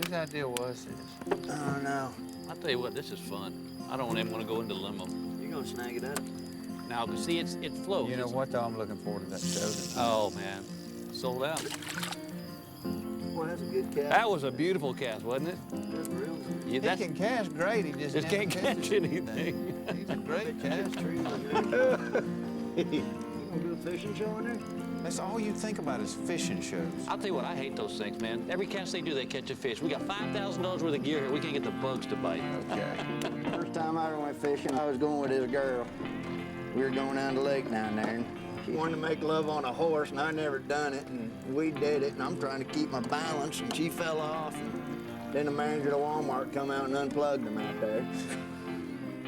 Whose idea was this? Oh, no. I'll tell you what, this is fun. I don't even want to go into limo. You're gonna snag it up. Now, see, it floats. You know what, though? I'm looking forward to that show tonight. Oh, man. Sold out. Boy, that's a good cast. That was a beautiful cast, wasn't it? That's real. Yeah, He that's, can cast great. He just can't catch anything. He's a great caster. You gonna do a fishing show in there? That's all you think about is fishing shows. I'll tell you what, I hate those things, man. Every cast they do, they catch a fish. We got $5,000 worth of gear here. We can't get the bugs to bite. Okay. First time I ever went fishing, I was going with this girl. We were going down the lake down there, and she wanted to make love on a horse, and I never done it, and we did it, and I'm trying to keep my balance, and she fell off, and then the manager of Walmart come out and unplugged them out there.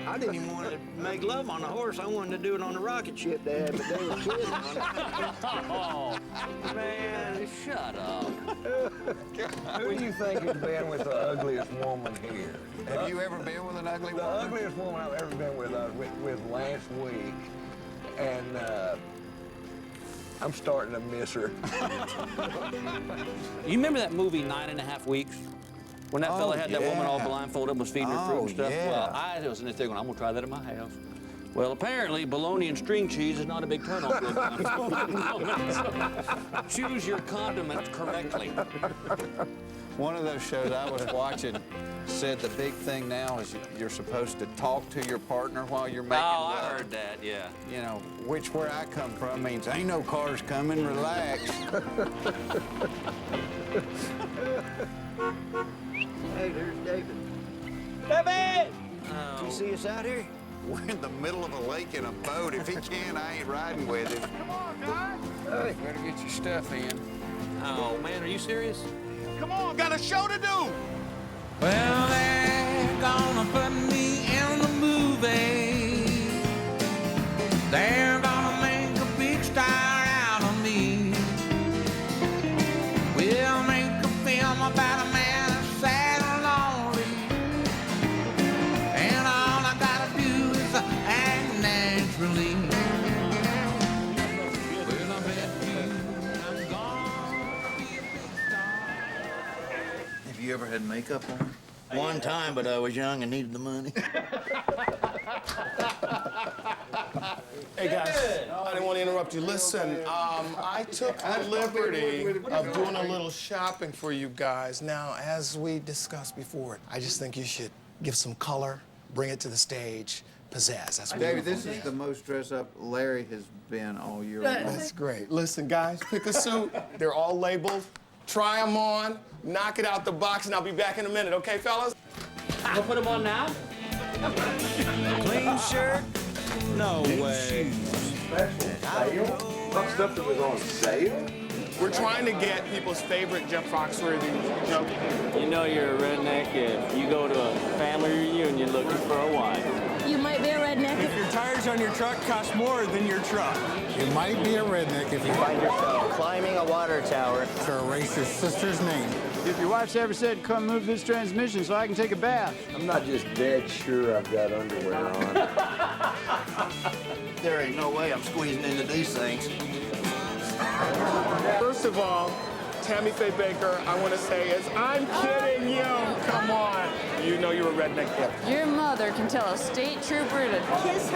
I didn't even want to make love on the horse. I wanted to do it on the rocket ship they had, but they were kidding on it. Oh, man, shut up. Who do you think has been with the ugliest woman here? Have you ever been with an ugly The woman? ugliest woman I've ever been with last week, and I'm starting to miss her. You remember that movie, 9.5 Weeks? When that fella had that woman all yeah. blindfolded, was feeding her fruit and stuff? yeah. Well, I was in there going, I'm gonna try that at my house. Well, apparently, bologna and string cheese is not a big turn on for a blindfolded woman. So choose your condiments correctly. One of those shows I was watching said the big thing now is you're supposed to talk to your partner while you're making Oh, love. I heard that, yeah. You know, which where I come from means ain't no cars coming, relax. Hey, there's David. David! You see us out here? We're in the middle of a lake in a boat. If he can, I ain't riding with him. Come on, guys. Hey, better get your stuff in. Oh, man, are you serious? Come on, got a show to do. Well, they're gonna put me in the movie. They're gonna make a big star out of me. We'll make a film about a man who's sad and lonely. And all I gotta do is act naturally. Well, I bet you I'm gonna be a big star. Have you ever had makeup on? One time, but I was young and needed the money. Hey, guys, I didn't want to interrupt you. Listen, I took the liberty of doing a little shopping for you guys. Now, as we discussed before, I just think you should give some color, bring it to the stage, pizzazz. That's what David, this is the most dressed up Larry has been all year long. That's great. Listen, guys, pick a suit. They're all labeled. Try them on, knock it out the box, and I'll be back in a minute, okay, fellas? We'll put them on now? Clean shirt? No way. Stuff that was on sale? We're trying to get people's favorite Jeff Foxworthy joke. You know you're a redneck if you go to a family reunion looking for a wife. You might be a redneck. If your tires on your truck cost more than your truck. You might be a redneck if you Find yourself climbing a water tower. to erase your sister's name. If your wife's ever said, come move this transmission so I can take a bath. I'm not just dead sure I've got underwear on. There ain't no way I'm squeezing into these things. First of all, Tammy Faye Baker, I want to say is, I'm kidding you. Come on. You know you're a redneck kid. Your mother can tell a state trooper to kiss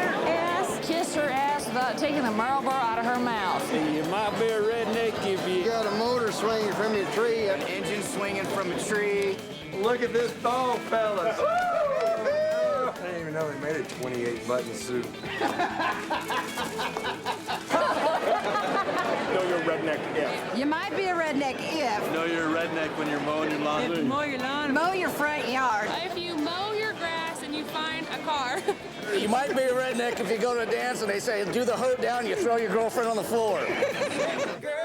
her ass without taking the Marlboro out of her mouth. You might be a redneck if you Got a motor swinging from your tree. an engine swinging from a tree. Look at this dog, fellas. I didn't even know they made a 28-button suit. know you're a redneck if. You might be a redneck if know you're a redneck when you're mowing your lawn. mow your front yard. If you mow your grass and you find a car. You might be a redneck if you go to a dance and they say, do the hood down, you throw your girlfriend on the floor.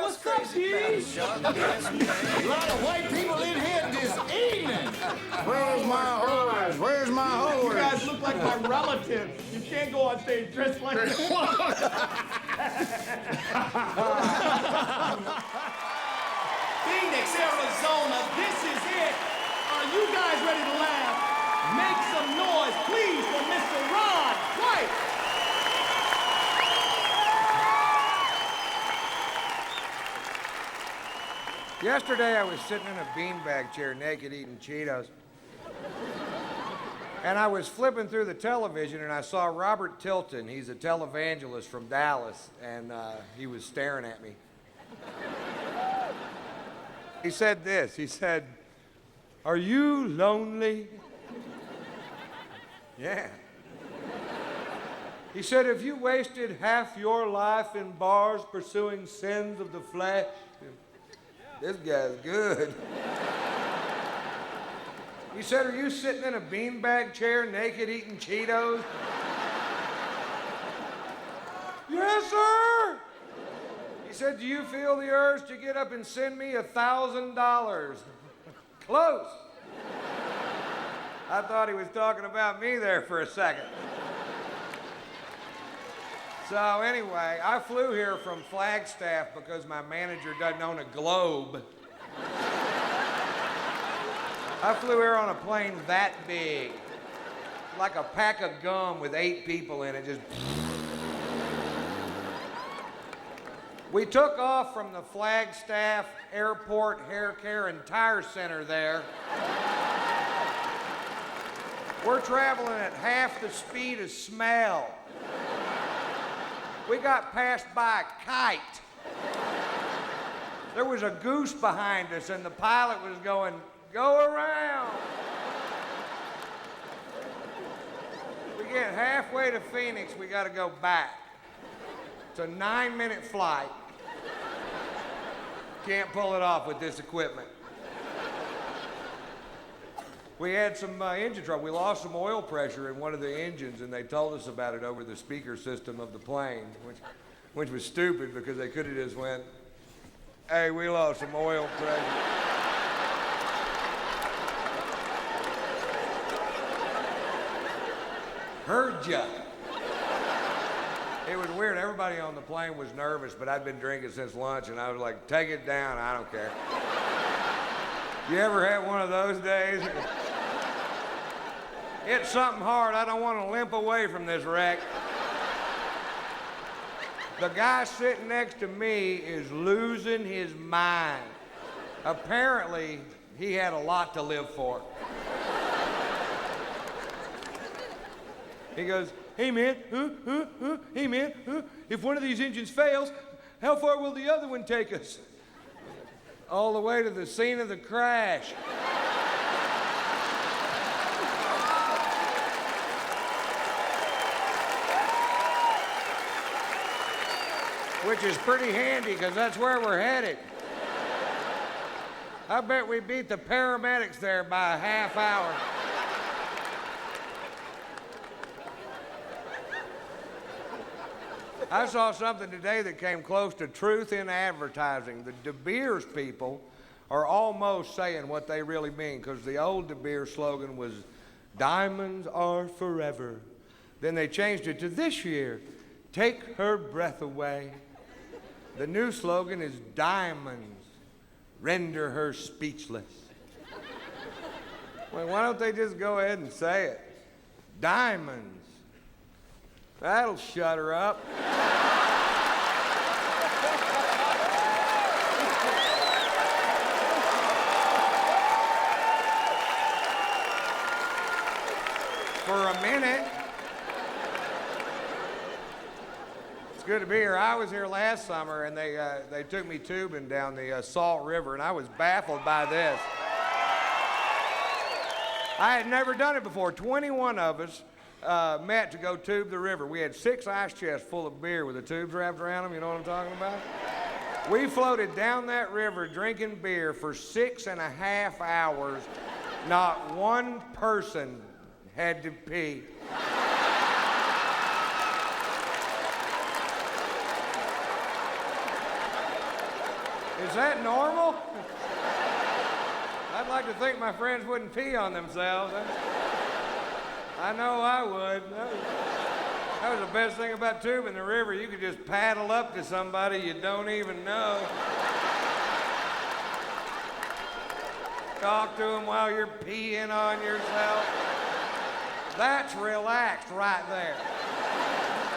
What's up, Keith? A lot of white people in here this evening. Where's my horse? Where's my horse? You guys look like my relatives. You can't go on stage dressed like this. Phoenix, Arizona, this is it. Are you guys ready to laugh? Make some noise, please, for Mr. Ron White. Yesterday I was sitting in a beanbag chair naked eating Cheetos. And I was flipping through the television and I saw Robert Tilton. He's a televangelist from Dallas, and he was staring at me. He said this, he said, "Are you lonely?" Yeah. He said, "Have you wasted half your life in bars pursuing sins of the flesh?" This guy's good. He said, "Are you sitting in a beanbag chair naked eating Cheetos?" Yes, sir. He said, "Do you feel the urge to get up and send me $1,000? Close. I thought he was talking about me there for a second. So anyway, I flew here from Flagstaff because my manager doesn't own a Globe. I flew here on a plane that big, like a pack of gum with 8 people in it, just. We took off from the Flagstaff Airport Hair Care and Tire Center there. We're traveling at half the speed of smell. We got passed by a kite. There was a goose behind us and the pilot was going, "Go around." We get halfway to Phoenix, we gotta go back. It's a 9-minute flight. Can't pull it off with this equipment. We had some engine trouble. We lost some oil pressure in one of the engines, and they told us about it over the speaker system of the plane, which was stupid because they could have just went, "Hey, we lost some oil pressure." Heard ya. It was weird. Everybody on the plane was nervous, but I'd been drinking since lunch, and I was like, "Take it down, I don't care." You ever had one of those days? It's something hard. I don't want to limp away from this wreck. The guy sitting next to me is losing his mind. Apparently, he had a lot to live for. He goes, "Hey man, hey man, if one of these engines fails, how far will the other one take us?" "All the way to the scene of the crash." Which is pretty handy, because that's where we're headed. I bet we beat the paramedics there by a half hour. I saw something today that came close to truth in advertising. The De Beers people are almost saying what they really mean, because the old De Beers slogan was, "Diamonds are forever." Then they changed it to this year, "Take her breath away." The new slogan is, "Diamonds render her speechless." Well, why don't they just go ahead and say it? Diamonds. That'll shut her up. For a minute. It's good to be here. I was here last summer, and they took me tubing down the Salt River, and I was baffled by this. I had never done it before. 21 of us met to go tube the river. We had 6 ice chests full of beer with the tubes wrapped around them. You know what I'm talking about? We floated down that river drinking beer for 6.5 hours. Not one person had to pee. Is that normal? I'd like to think my friends wouldn't pee on themselves. I know I would. That was the best thing about tubing the river. You could just paddle up to somebody you don't even know. Talk to them while you're peeing on yourself. That's relaxed right there.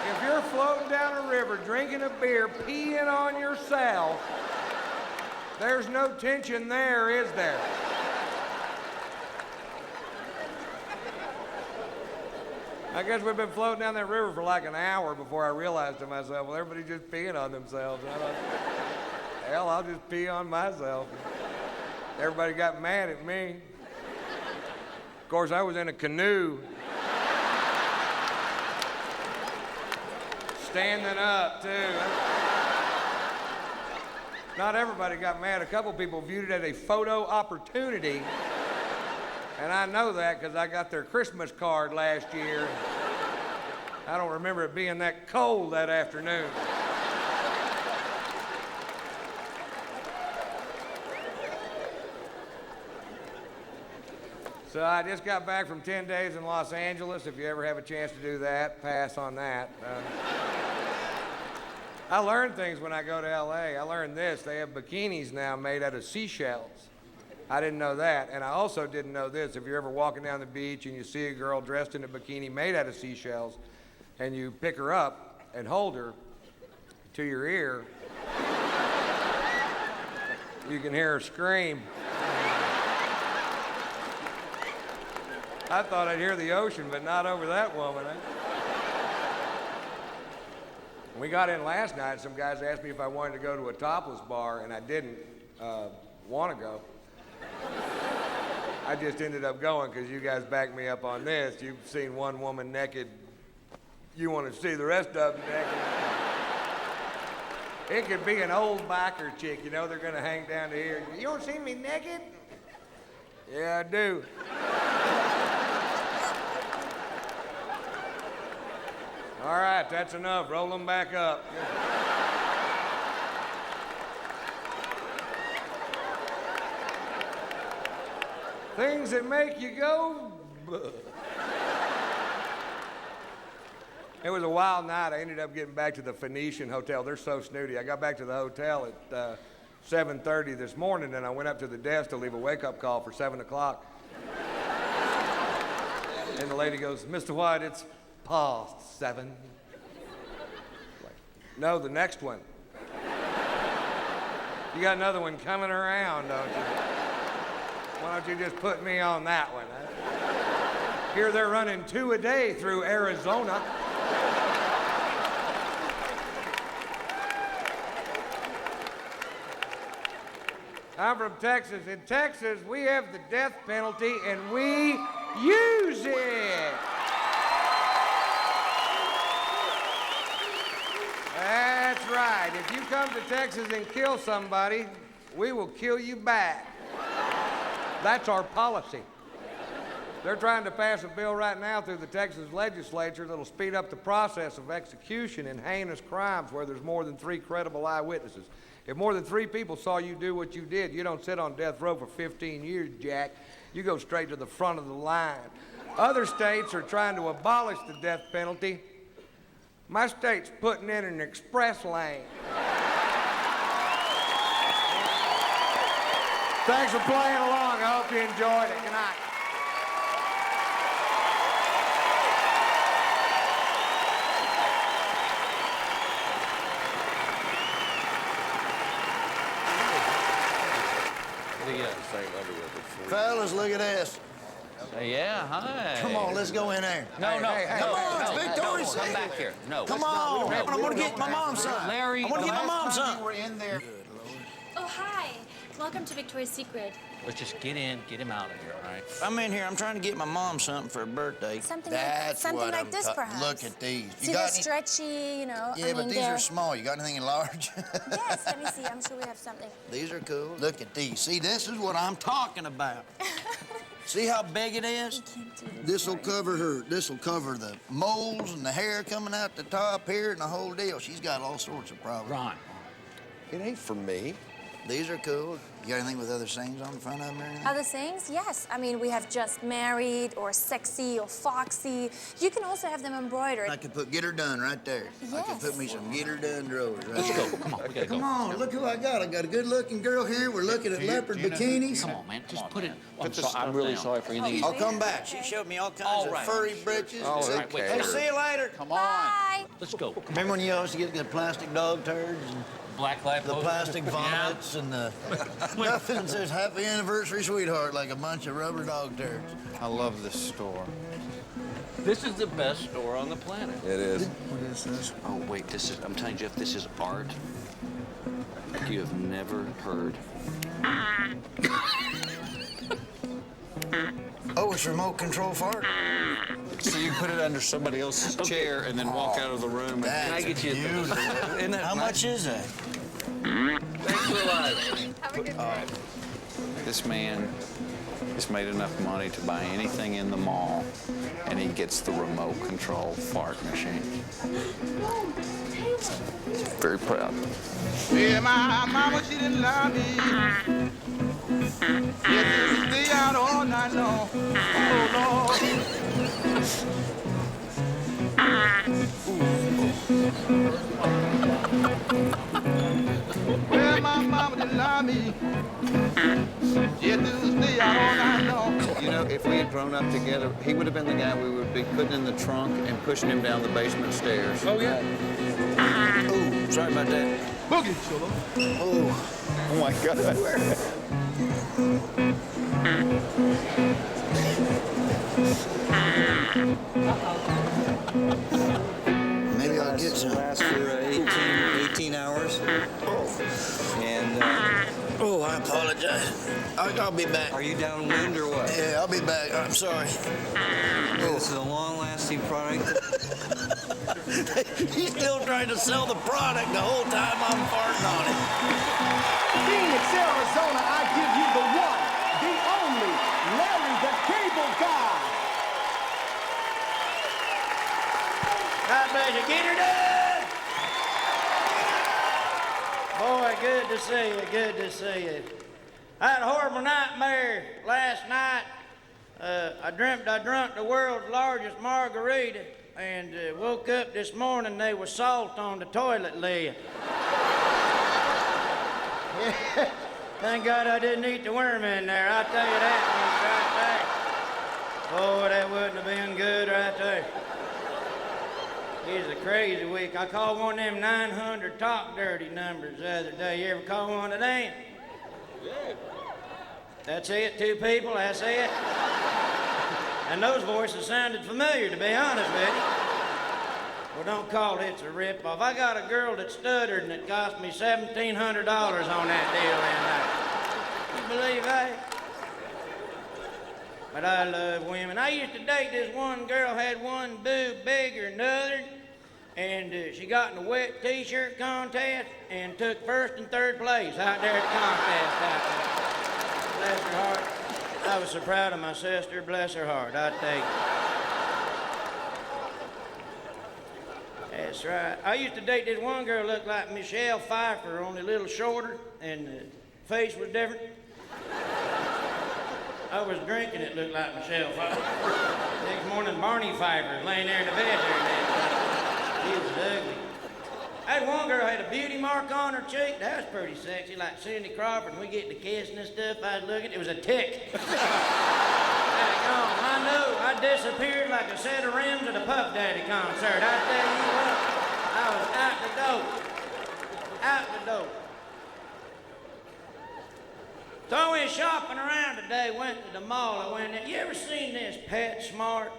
If you're floating down a river, drinking a beer, peeing on yourself, There's no tension there, is there? I guess we've been floating down that river for like an hour before I realized to myself, well, everybody's just peeing on themselves. And I thought, hell, I'll just pee on myself. Everybody got mad at me. Of course, I was in a canoe. Standing up, too. Not everybody got mad. A couple people viewed it as a photo opportunity. And I know that because I got their Christmas card last year. I don't remember it being that cold that afternoon. So I just got back from 10 days in Los Angeles. If you ever have a chance to do that, pass on that. I learned things when I go to LA. I learned this. They have bikinis now made out of seashells. I didn't know that. And I also didn't know this. If you're ever walking down the beach and you see a girl dressed in a bikini made out of seashells, and you pick her up and hold her to your ear, you can hear her scream. I thought I'd hear the ocean, but not over that woman. When we got in last night, some guys asked me if I wanted to go to a topless bar, and I didn't want to go. I just ended up going because you guys backed me up on this. You've seen one woman naked. You want to see the rest of them naked. It could be an old biker chick, you know, they're going to hang down to here. You don't see me naked? Yeah, I do. All right, that's enough. Roll them back up. Things that make you go. It was a wild night. I ended up getting back to the Phoenician Hotel. They're so snooty. I got back to the hotel at 7:30 this morning, and I went up to the desk to leave a wake-up call for 7 o'clock. And the lady goes, Mr. White, it's past 7. Like, no, the next one. You got another one coming around, don't you? Why don't you just put me on that one? Huh? Here they're running 2 a day through Arizona. I'm from Texas. In Texas, we have the death penalty, and we use it. That's right. If you come to Texas and kill somebody, we will kill you back. That's our policy. They're trying to pass a bill right now through the Texas legislature that'll speed up the process of execution in heinous crimes where there's more than 3 credible eyewitnesses. If more than 3 people saw you do what you did, you don't sit on death row for 15 years, Jack. You go straight to the front of the line. Other states are trying to abolish the death penalty. My state's putting in an express lane. Thanks for playing along. I hope you enjoyed it. Good night. Fellas, look at this. Yeah, hi. Come on, let's go in there. No, Come on, it's Victoria's Come Secret. back here. No. Come on. I'm going to get my mom something. Larry, I want to get my mom something. We're in there. Oh, hi. Welcome to Victoria's Secret. Let's just get in, get him out of here, all right? I'm in here. I'm trying to get my mom something for her birthday. Something That's like, what like I'm this, ta- perhaps. Look at these. See, You they're got any? stretchy, you know. Yeah, I but mean, these are small. You got anything in large? Yes, let me see. I'm sure we have something. These are cool. Look at these. See, this is what I'm talking about. See how big it is? This'll cover her. This'll cover the moles and the hair coming out the top here and the whole deal. She's got all sorts of problems. Ron. It ain't for me. These are cool. You got anything with other sayings on the front of them or anything? Other things? Yes. I mean, we have just married or sexy or foxy. You can also have them embroidered. I could put get her done right there. I could Yes. put me some get her done drawers right Let's there. go. Come on, we gotta Come go. on, look who I got. I got a good-looking girl here. We're looking at leopard bikinis. Come on, man. Just put it. I'm really sorry for anything. I'll come back. She showed me all kinds of furry britches. All right, wait. Hey, see you later. Come Bye. Let's go. Remember when you always get the plastic dog turds and black light The poster. plastic vomits and the nothing says happy anniversary, sweetheart, like a bunch of rubber dog turds. I love this store. This is the best store on the planet. It is. What is this? Oh, wait, I'm telling you, Jeff, this is art. You have never heard. Oh, it's remote control fart? So you put it under somebody else's chair and then walk out of the room. That's Can I get you beautiful. Isn't that How nice? much is that? Thanks for life. Have a good day. This man has made enough money to buy anything in the mall, and he gets the remote control fart machine. Very proud. Yeah, my mama, she didn't love me. Yeah, stay out all night long. Oh, Lord. Well, my mama didn't love me. Yeah, stay out all night long. You know, if we had grown up together, he would have been the guy we would be putting in the trunk and pushing him down the basement stairs. Oh, yeah. Oh, sorry about that. Boogie, Chilla. Oh my God. Maybe I'll get some. Lasts for 18 hours. And Oh, I apologize. I'll be back. are you downwind or what? Yeah, I'll be back. I'm sorry. This is a long-lasting product. He's still trying to sell the product the whole time I'm farting on it. Phoenix, Arizona, I give you the one, the only, Larry the Cable Guy. God bless you. Get her done. Boy, good to see you. Good to see you. I had a horrible nightmare last night. I dreamt I drunk the world's largest margarita and woke up this morning, there was salt on the toilet lid. Thank God I didn't eat the worm in there. I'll tell you that right there. Boy, that wouldn't have been good right there. It's a crazy week. I called one of them 900 talk dirty numbers the other day. You ever call one of them? Yeah. That's it, 2 people, that's it. And those voices sounded familiar, to be honest with you. Well, don't call it a rip-off. I got a girl that stuttered and it cost me $1,700 on that deal in there. You believe that? But I love women. I used to date this one girl, had one boob bigger than the other, and she got in a wet t-shirt contest and took 1st and 3rd place out there at the contest out there. Bless her heart. I was so proud of my sister, bless her heart, I tell you. That's right. I used to date this one girl looked like Michelle Pfeiffer, only a little shorter, and the face was different. I was drinking, it looked like Michelle Pfeiffer. Next morning, Barney Pfeiffer was laying there in the bed there. He was ugly. I had one girl had a beauty mark on her cheek. That was pretty sexy, like Cindy Crawford. And we get to kissing and stuff. I was looking, it was a tick. I knew I disappeared like a set of rims at a Puff Daddy concert. I tell you what, I was out the door. Out the door. So I went shopping around today, went to the mall, I went in. You ever seen this PetSmart?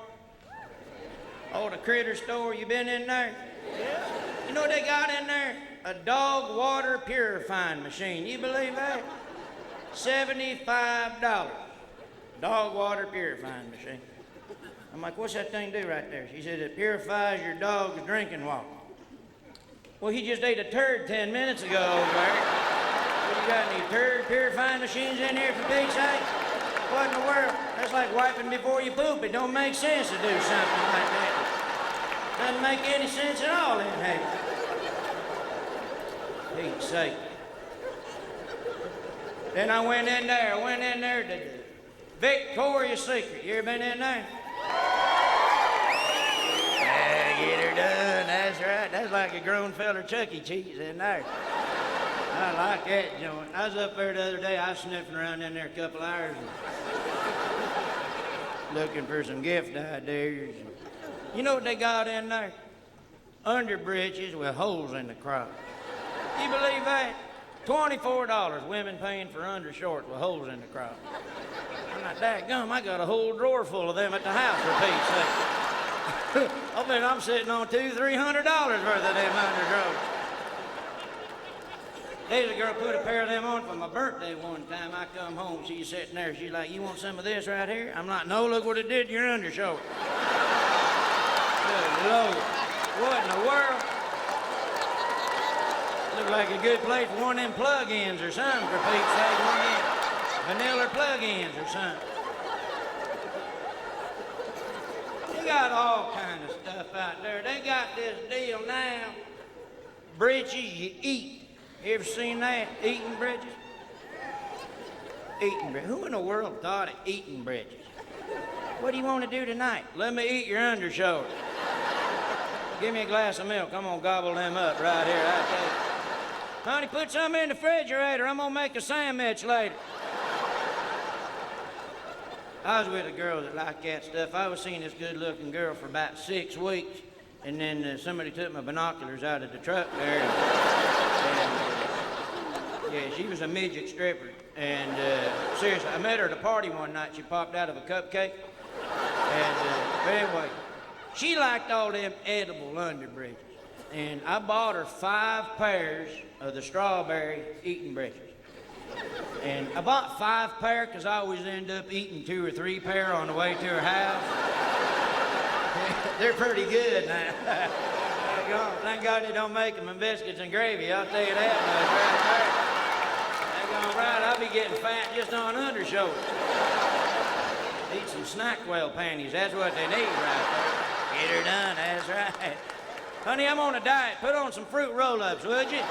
Oh, the critter store, you been in there? Yeah. You know what they got in there? A dog water purifying machine. You believe that? $75. Dog water purifying machine. I'm like, what's that thing do right there? She said, it purifies your dog's drinking water. Well, he just ate a turd 10 minutes ago over there. What, you got any turd purifying machines in here for Pete's sake? What in the world? That's like wiping before you poop. It don't make sense to do something like that. Doesn't make any sense at all in here. Pete's sake. Then I went in there to Victoria's Secret. You ever been in there? Yeah, get her done. That's right. That's like a grown feller Chuck E. Cheese in there. I like that joint. I was up there the other day. I was sniffing around in there a couple hours and looking for some gift ideas. You know what they got in there? Underbreeches with holes in the crotch. You believe that? $24, women paying for undershorts with holes in the crotch. I'm like, dadgum, I got a whole drawer full of them at the house, for Pete's sake. I bet I'm sitting on $200-300 worth of them underdrawers. There's a girl put a pair of them on for my birthday one time. I come home, she's sitting there, she's like, you want some of this right here? I'm like, no, look what it did to your undershirt. Good Lord, what in the world? Looked like a good place for one of them plug-ins or something, for Pete's sake, one of them vanilla plug-ins or something. They got all kind of stuff out there. They got this deal now, britches you eat. You ever seen that? Eating bridges? Eating bridges. Who in the world thought of eating bridges? What do you want to do tonight? Let me eat your undershoulder. Give me a glass of milk. I'm gonna gobble them up right here. I tell you. Honey, put some in the refrigerator. I'm gonna make a sandwich later. I was with a girl that liked that stuff. I was seeing this good-looking girl for about 6 weeks, and then somebody took my binoculars out of the truck there. Yeah, she was a midget stripper. And seriously, I met her at a party one night. She popped out of a cupcake. And but anyway, she liked all them edible underbridges. And I bought her 5 pairs of the strawberry eating bridges. And I bought 5 pair because I always end up eating 2 or 3 pair on the way to her house. They're pretty good now. Thank God they don't make them in biscuits and gravy. I'll tell you that much right there. They're going right. I'll be getting fat just on undershoulders. Eat some Snackwell panties. That's what they need right there. Get her done. That's right. Honey, I'm on a diet. Put on some fruit roll-ups, would you?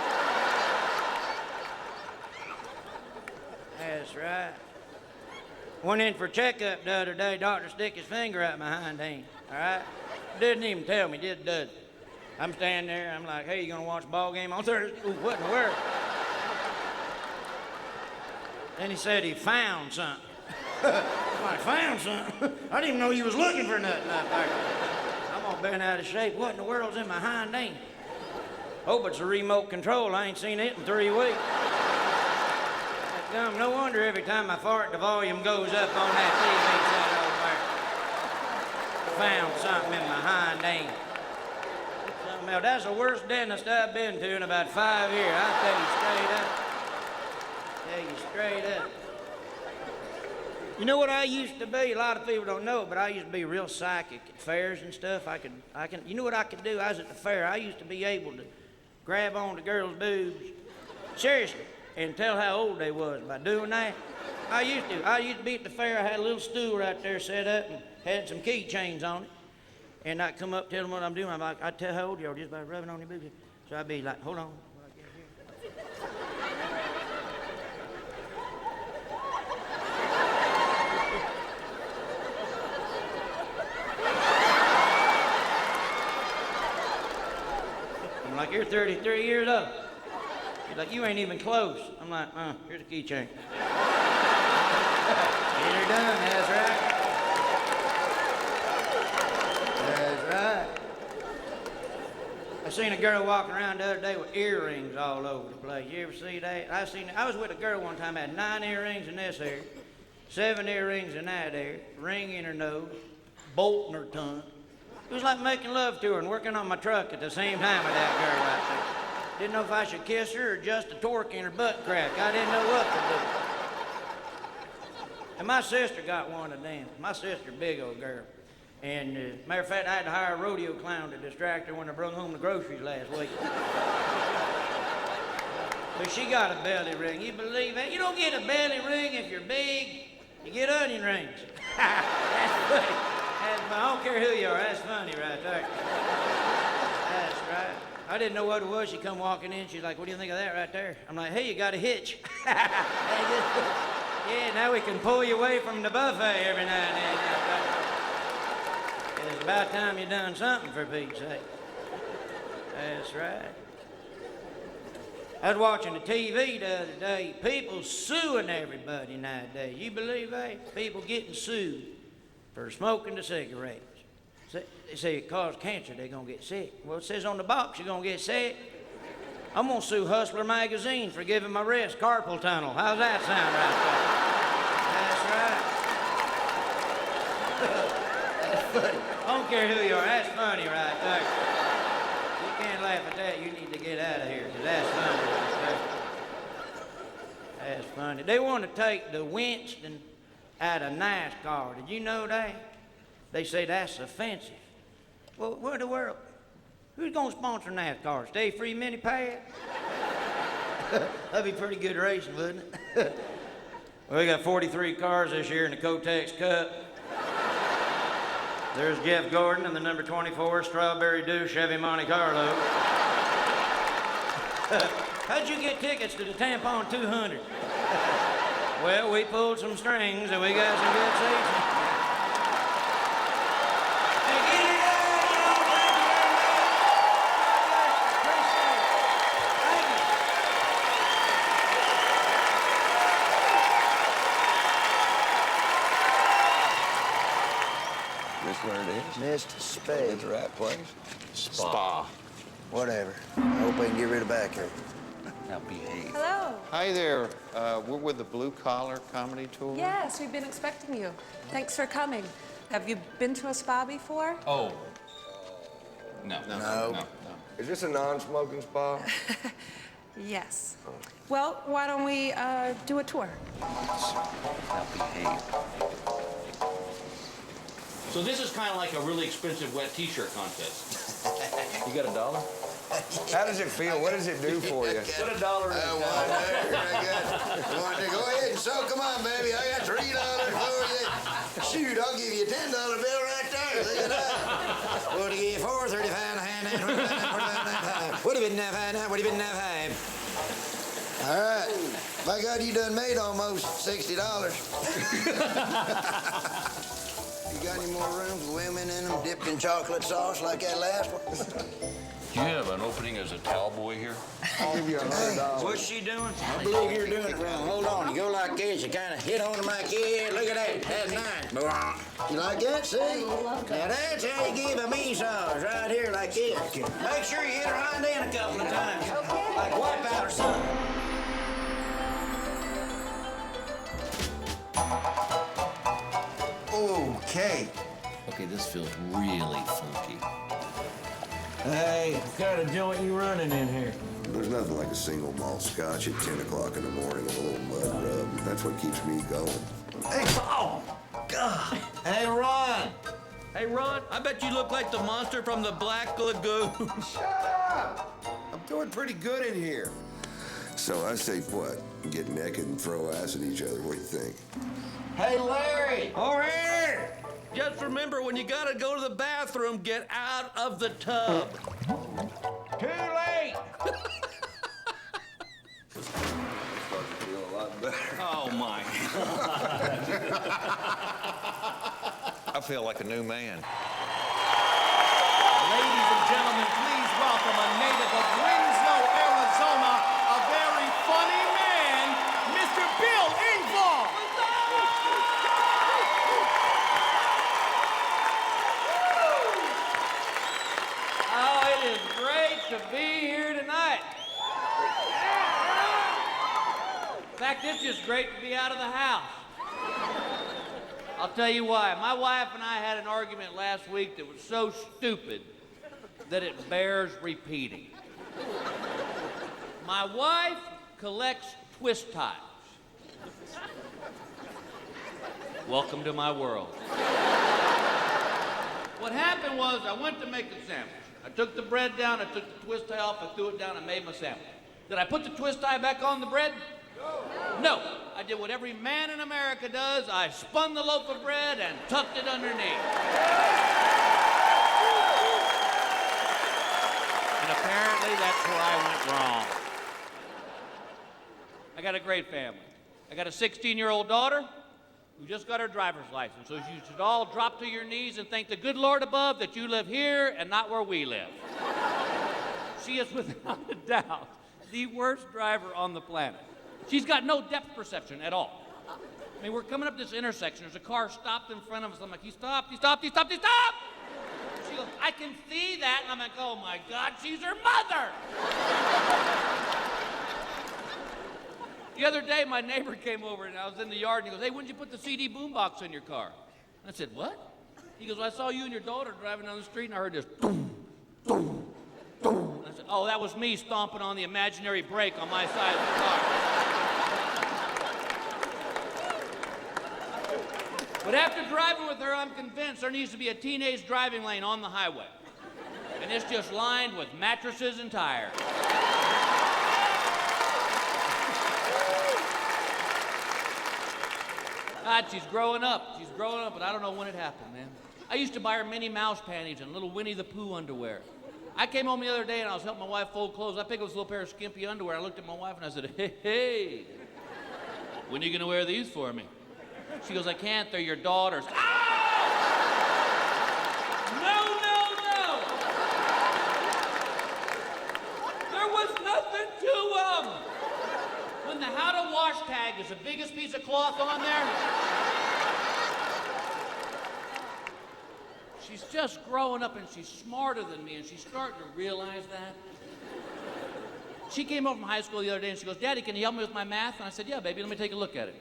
That's right. Went in for a checkup the other day. Doctor stick his finger up my hind end. All right? Didn't even tell me. Just does. I'm standing there. I'm like, hey, you gonna watch the ball game on Thursday? Ooh, what in the world? Then he said he found something. I'm like, found something? I didn't even know you was looking for nothing up there. I'm all bent out of shape. What in the world's in my hind end? Hope it's a remote control. I ain't seen it in 3 weeks. No wonder every time I fart, the volume goes up on that TV set over there. Found something in my hind end. Something else. That's the worst dentist I've been to in about 5 years. I'll tell you straight up. You know what I used to be? A lot of people don't know it, but I used to be real psychic at fairs and stuff. You know what I could do? I was at the fair. I used to be able to grab on to girls' boobs. Seriously. And tell how old they was by doing that. I used to be at the fair. I had a little stool right there set up and had some keychains on it. And I'd come up, tell them what I'm doing. I'm like, I'd tell how old you are just by rubbing on your boobs. So I'd be like, hold on. I'm like, you're 33 years old. He's like, you ain't even close. I'm like, here's a keychain. Get her done, that's right. That's right. I seen a girl walking around the other day with earrings all over the place. You ever see that? I was with a girl one time, had 9 earrings in this ear, 7 earrings in that ear, ring in her nose, bolt in her tongue. It was like making love to her and working on my truck at the same time with that girl right there. Didn't know if I should kiss her or just a torque in her butt crack. I didn't know what to do. And my sister got one of them. My sister, big old girl. And matter of fact, I had to hire a rodeo clown to distract her when I brought home the groceries last week. But she got a belly ring. You believe that? You don't get a belly ring if you're big. You get onion rings. That's funny. I don't care who you are. That's funny right there. That's right. I didn't know what it was. She come walking in. She's like, what do you think of that right there? I'm like, hey, you got a hitch. Yeah, now we can pull you away from the buffet every now and then. It's about time you done something, for Pete's sake. That's right. I was watching the TV the other day. People suing everybody nowadays. You believe that? People getting sued for smoking the cigarettes. They say it causes cancer, they're going to get sick. Well, it says on the box you're going to get sick. I'm gonna sue Hustler Magazine for giving my wrist carpal tunnel. How's that sound right there? That's right. That's funny. I don't care who you are, that's funny right there. You can't laugh at that, you need to get out of here, 'cause that's funny right there. That's funny. They want to take the Winston out of NASCAR. Did you know that? They say that's offensive. Well, where the world? Who's gonna sponsor NASCAR? Stay free mini pad? That'd be pretty good racing, wouldn't it? Well, we got 43 cars this year in the Kotex Cup. There's Jeff Gordon in the number 24 Strawberry Dew Chevy Monte Carlo. How'd you get tickets to the Tampon 200? Well, we pulled some strings and we got some good seats. Hey, get it out, you know, thank you very much. Appreciate it. Thank you. That's where it is. Missed Spade. It's the right place. Spa. Whatever. I hope I can get rid of back hurt. Now behave. Hello. Hi there. We're with the Blue Collar Comedy Tour. Yes, we've been expecting you. Thanks for coming. Have you been to a spa before? Oh. No. No. Is this a non-smoking spa? Yes. Well, why don't we do a tour? Now behave. So this is kind of like a really expensive wet T-shirt contest. You got $1? How does it feel? What does it do for you? Put $1 in I want to go ahead and so come on, baby. I got $3 for you. Shoot, I'll give you a $10 bill right there. Look at that. What do you get for 35 and a hand? Would have been enough, would have been enough. All right. By God, you done made almost $60. You got any more rooms with women in them dipped in chocolate sauce like that last one? Do you have an opening as a towel boy here? I'll give you $100. What's she doing? I believe you're doing it wrong. Hold on. You go like this. You kind of hit on them like, yeah, look at that. That's nice. You like that? See? Now that's how you give a massage right here like this. Make sure you hit her hind end a couple of times. Okay. Like wipe out or something. Okay. Okay, this feels really funky. Hey, what kind of joint you running in here? There's nothing like a single malt scotch at 10 o'clock in the morning with a little mud rub. That's what keeps me going. Hey, oh, God. Hey, Ron. Hey, Ron, I bet you look like the monster from the Black Lagoon. Shut up! I'm doing pretty good in here. So I say what? Get naked and throw ass at each other. What do you think? Hey, Larry. Over here. Just remember, when you gotta go to the bathroom, get out of the tub. Too late. Oh, my. I feel like a new man. Ladies and gentlemen, please welcome a native of Winslow, Arizona, a very funny man, Mr. Bill Engvall. Oh, it is great to be here tonight. In fact, it's just great to be out of the house. I'll tell you why. My wife and I had an argument last week that was so stupid that it bears repeating. My wife collects twist ties. Welcome to my world. What happened was I went to make a sandwich. I took the bread down, I took the twist tie off, I threw it down, and made my sandwich. Did I put the twist tie back on the bread? No. I did what every man in America does. I spun the loaf of bread and tucked it underneath. And apparently that's where I went wrong. I got a great family. I got a 16-year-old daughter who just got her driver's license. So you should all drop to your knees and thank the good Lord above that you live here and not where we live. She is without a doubt the worst driver on the planet. She's got no depth perception at all. I mean, we're coming up this intersection. There's a car stopped in front of us. I'm like, he stopped, he stopped, he stopped, he stopped! She goes, I can see that. And I'm like, oh my God, she's her mother. The other day, my neighbor came over and I was in the yard and he goes, hey, when did you put the CD boombox in your car? I said, what? He goes, well, I saw you and your daughter driving down the street and I heard this boom, boom, boom. I said, oh, that was me stomping on the imaginary brake on my side of the car. But after driving with her, I'm convinced there needs to be a teenage driving lane on the highway. And it's just lined with mattresses and tires. God, she's growing up. She's growing up, but I don't know when it happened, man. I used to buy her Minnie Mouse panties and little Winnie the Pooh underwear. I came home the other day and I was helping my wife fold clothes. I picked up this little pair of skimpy underwear. I looked at my wife and I said, hey, when are you going to wear these for me? She goes, I can't. They're your daughter's. No. There was nothing to them. When the how to wash tag is the biggest piece of cloth on there, she's just growing up and she's smarter than me and she's starting to realize that. She came home from high school the other day and she goes, Daddy, can you help me with my math? And I said, yeah, baby, let me take a look at it.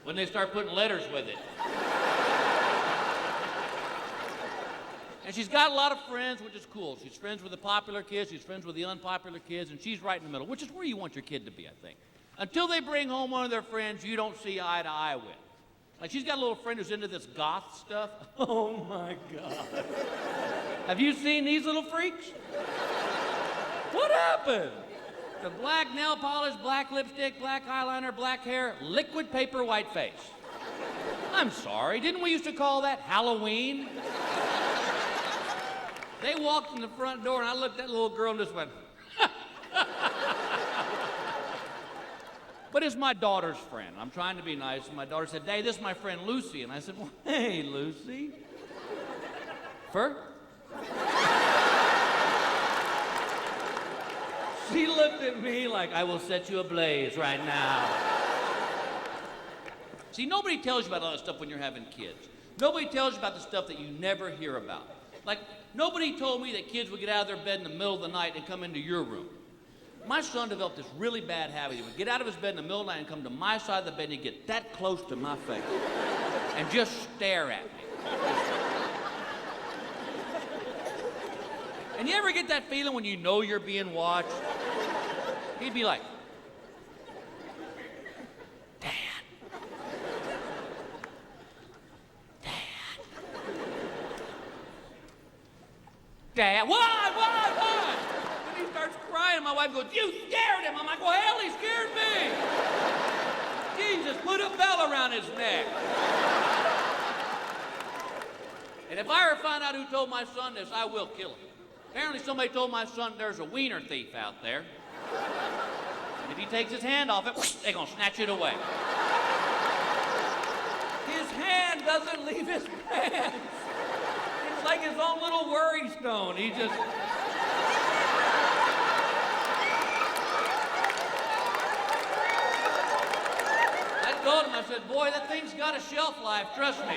When they start putting letters with it. And she's got a lot of friends, which is cool. She's friends with the popular kids, she's friends with the unpopular kids, and she's right in the middle, which is where you want your kid to be, I think. Until they bring home one of their friends you don't see eye to eye with. Like, she's got a little friend who's into this goth stuff. Oh, my God. Have you seen these little freaks? What happened? The black nail polish, black lipstick, black eyeliner, black hair, liquid paper, white face. I'm sorry, didn't we used to call that Halloween? They walked in the front door and I looked at that little girl and just went, But it's my daughter's friend. I'm trying to be nice. And my daughter said, Daddy, this is my friend Lucy. And I said, well, hey, Lucy. Fur? She looked at me like, I will set you ablaze right now. See, nobody tells you about all that stuff when you're having kids. Nobody tells you about the stuff that you never hear about. Like, nobody told me that kids would get out of their bed in the middle of the night and come into your room. My son developed this really bad habit. He would get out of his bed in the middle of the night and come to my side of the bed and he'd get that close to my face and just stare at me. And you ever get that feeling when you know you're being watched? He'd be like, Dad. Dad, why? And he starts crying. My wife goes, you scared him. I'm like, well, hell, he scared me. Jesus, put a bell around his neck. And if I ever find out who told my son this, I will kill him. Apparently somebody told my son there's a wiener thief out there. And if he takes his hand off it, they're gonna snatch it away. His hand doesn't leave his pants. It's like his own little worry stone. He just... I told him, I said, boy, that thing's got a shelf life, trust me.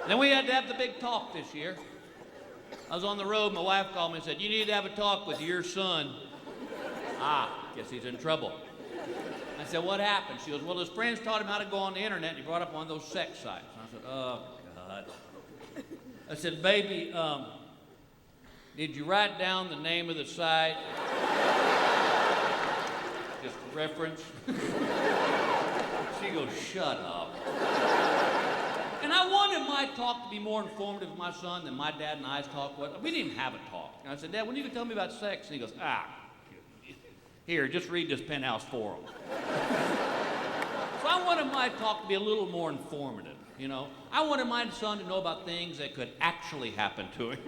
Then we had to have the big talk this year. I was on the road, my wife called me and said, you need to have a talk with your son. Guess he's in trouble. I said, what happened? She goes, well, his friends taught him how to go on the internet, and he brought up one of those sex sites. And I said, oh, God. I said, baby, did you write down the name of the site? Just reference? She goes, shut up. And I wanted my talk to be more informative with my son than my dad and I's talk was. We didn't even have a talk. And I said, Dad, when are you going to tell me about sex? And he goes, here, just read this Penthouse Forum. So I wanted my talk to be a little more informative, you know? I wanted my son to know about things that could actually happen to him.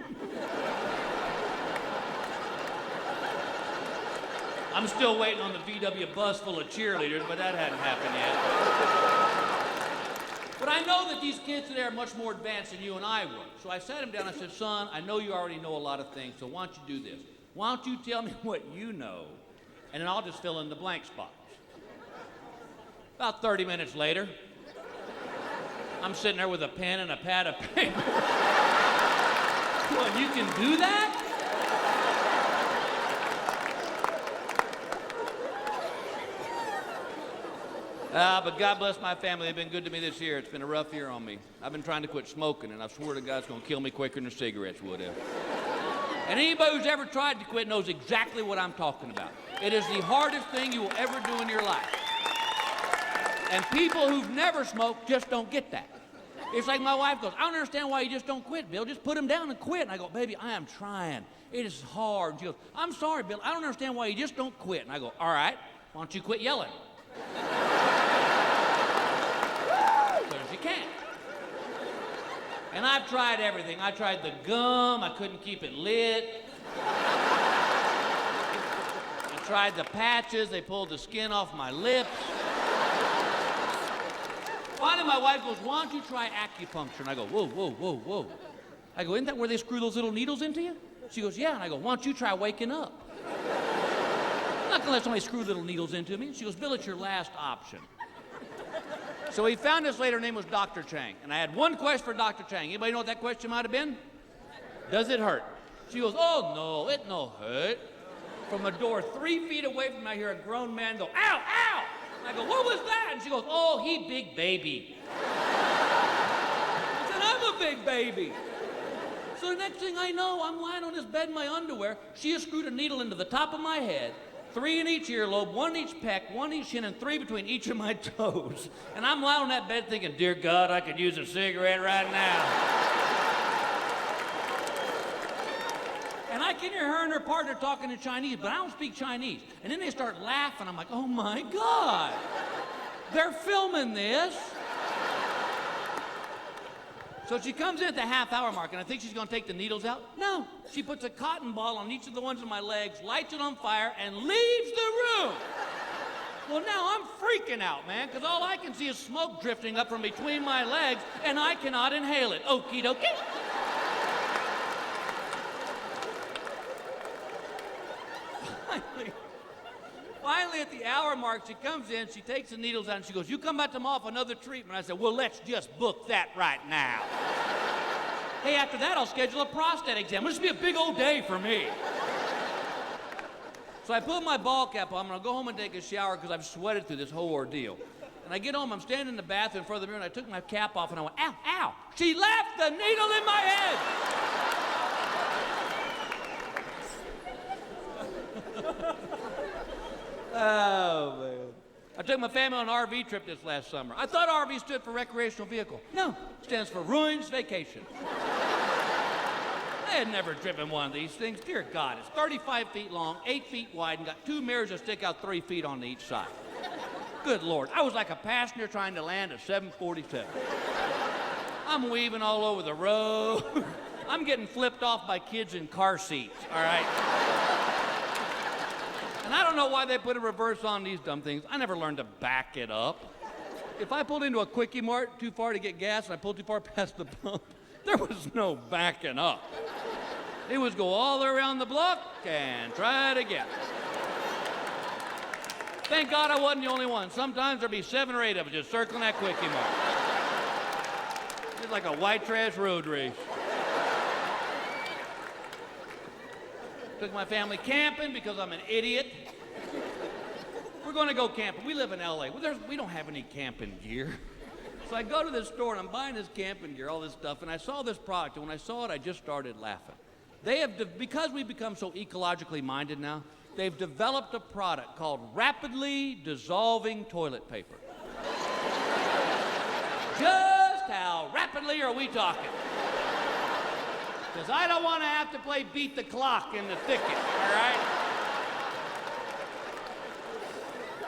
I'm still waiting on the VW bus full of cheerleaders, but that hadn't happened yet. But I know that these kids today are much more advanced than you and I were. So I sat him down. I said, son, I know you already know a lot of things, so why don't you do this? Why don't you tell me what you know, and then I'll just fill in the blank spots. About 30 minutes later, I'm sitting there with a pen and a pad of paper. What, you can do that? But God bless my family. They've been good to me this year. It's been a rough year on me. I've been trying to quit smoking, and I swear to God it's going to kill me quicker than cigarettes would have. And anybody who's ever tried to quit knows exactly what I'm talking about. It is the hardest thing you will ever do in your life. And people who've never smoked just don't get that. It's like my wife goes, I don't understand why you just don't quit, Bill. Just put him down and quit. And I go, baby, I am trying. It is hard. She goes, I'm sorry, Bill. I don't understand why you just don't quit. And I go, all right, why don't you quit yelling? Because you can't. And I've tried everything. I tried the gum. I couldn't keep it lit. I tried the patches. They pulled the skin off my lips. Finally, my wife goes, why don't you try acupuncture? And I go, whoa, whoa, whoa, whoa. I go, isn't that where they screw those little needles into you? She goes, yeah. And I go, why don't you try waking up? I'm not gonna let somebody screw little needles into me. She goes, Bill, it's your last option. So we found this lady, her name was Dr. Chang. And I had one question for Dr. Chang. Anybody know what that question might have been? Does it hurt? She goes, oh, no, it no hurt. From a door 3 feet away from me, I hear a grown man go, ow, ow! I go, what was that? And she goes, oh, he big baby. I said, I'm a big baby. So the next thing I know, I'm lying on this bed in my underwear. She has screwed a needle into the top of my head, 3 in each earlobe, 1 in each pec, 1 in each shin, and 3 between each of my toes. And I'm lying on that bed thinking, dear God, I could use a cigarette right now. And I can hear her and her partner talking in Chinese, but I don't speak Chinese. And then they start laughing. I'm like, oh my God, they're filming this. So she comes in at the half-hour mark, and I think she's going to take the needles out. No, she puts a cotton ball on each of the ones in my legs, lights it on fire, and leaves the room. Well, now I'm freaking out, man, because all I can see is smoke drifting up from between my legs, and I cannot inhale it. Okie dokie. Finally, at the hour mark, she comes in, she takes the needles out, and she goes, you come back tomorrow for another treatment. I said, well, let's just book that right now. Hey, after that, I'll schedule a prostate exam. This will be a big old day for me. So I put my ball cap on. I'm going to go home and take a shower because I've sweated through this whole ordeal. And I get home, I'm standing in the bathroom in front of the mirror, and I took my cap off, and I went, ow, ow. She left the needle in my head. Oh, man. I took my family on an RV trip this last summer. I thought RV stood for recreational vehicle. No, it stands for Ruins Vacation. I had never driven one of these things. Dear God, it's 35 feet long, 8 feet wide, and got 2 mirrors that stick out 3 feet on each side. Good Lord, I was like a passenger trying to land a 747. I'm weaving all over the road. I'm getting flipped off by kids in car seats, all right? And I don't know why they put a reverse on these dumb things. I never learned to back it up. If I pulled into a Quickie Mart too far to get gas and I pulled too far past the pump, there was no backing up. It was go all around the block and try it again. Thank God I wasn't the only one. Sometimes there'd be 7 or 8 of us just circling that Quickie Mart. It's like a white trash road race. Took my family camping because I'm an idiot. We're going to go camping. We live in LA. We don't have any camping gear. So I go to this store and I'm buying this camping gear, all this stuff, and I saw this product, and when I saw it, I just started laughing. Because we've become so ecologically minded now, they've developed a product called rapidly dissolving toilet paper. Just how rapidly are we talking? Because I don't want to have to play beat the clock in the thicket, all right?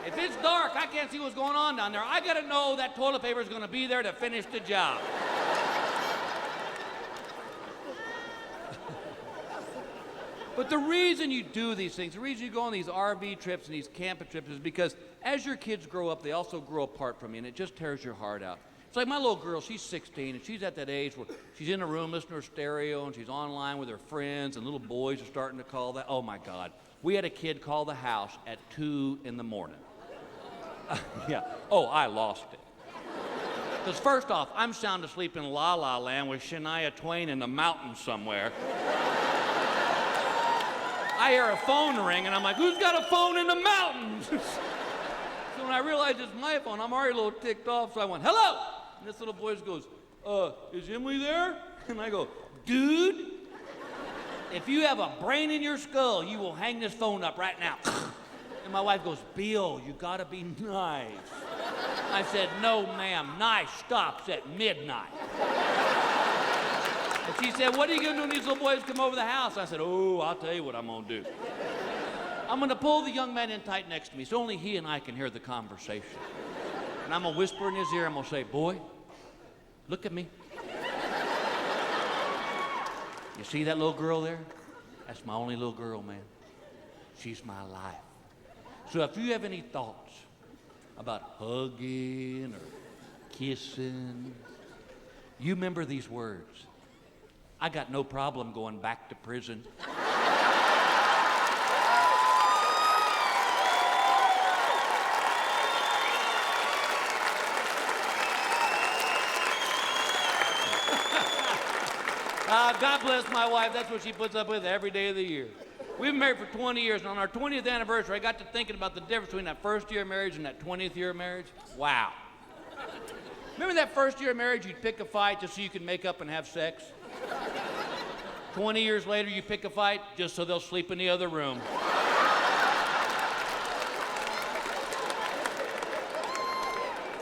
If it's dark, I can't see what's going on down there. I got to know that toilet paper is going to be there to finish the job. But the reason you do these things, the reason you go on these RV trips and these camping trips is because as your kids grow up, they also grow apart from you, and it just tears your heart out. It's like my little girl, she's 16, and she's at that age where she's in a room listening to her stereo, and she's online with her friends, and little boys are starting to call that. Oh, my God. We had a kid call the house at 2 in the morning. Yeah. Oh, I lost it. Because first off, I'm sound asleep in La La Land with Shania Twain in the mountains somewhere. I hear a phone ring, and I'm like, who's got a phone in the mountains? So when I realized it's my phone, I'm already a little ticked off, so I went, hello! And this little voice goes, is Emily there? And I go, dude, if you have a brain in your skull, you will hang this phone up right now. And my wife goes, Bill, you gotta be nice. I said, no, ma'am, nice stops at midnight. And she said, what are you gonna do when these little boys come over the house? I said, oh, I'll tell you what I'm gonna do. I'm gonna pull the young man in tight next to me so only he and I can hear the conversation. And I'm gonna whisper in his ear, I'm gonna say, boy, look at me. You see that little girl there? That's my only little girl, man. She's my life. So if you have any thoughts about hugging or kissing, you remember these words. I got no problem going back to prison. God bless my wife. That's what she puts up with every day of the year. We've been married for 20 years, and on our 20th anniversary, I got to thinking about the difference between that first year of marriage and that 20th year of marriage. Wow. Remember that first year of marriage, you'd pick a fight just so you could make up and have sex? 20 years later, you pick a fight just so they'll sleep in the other room.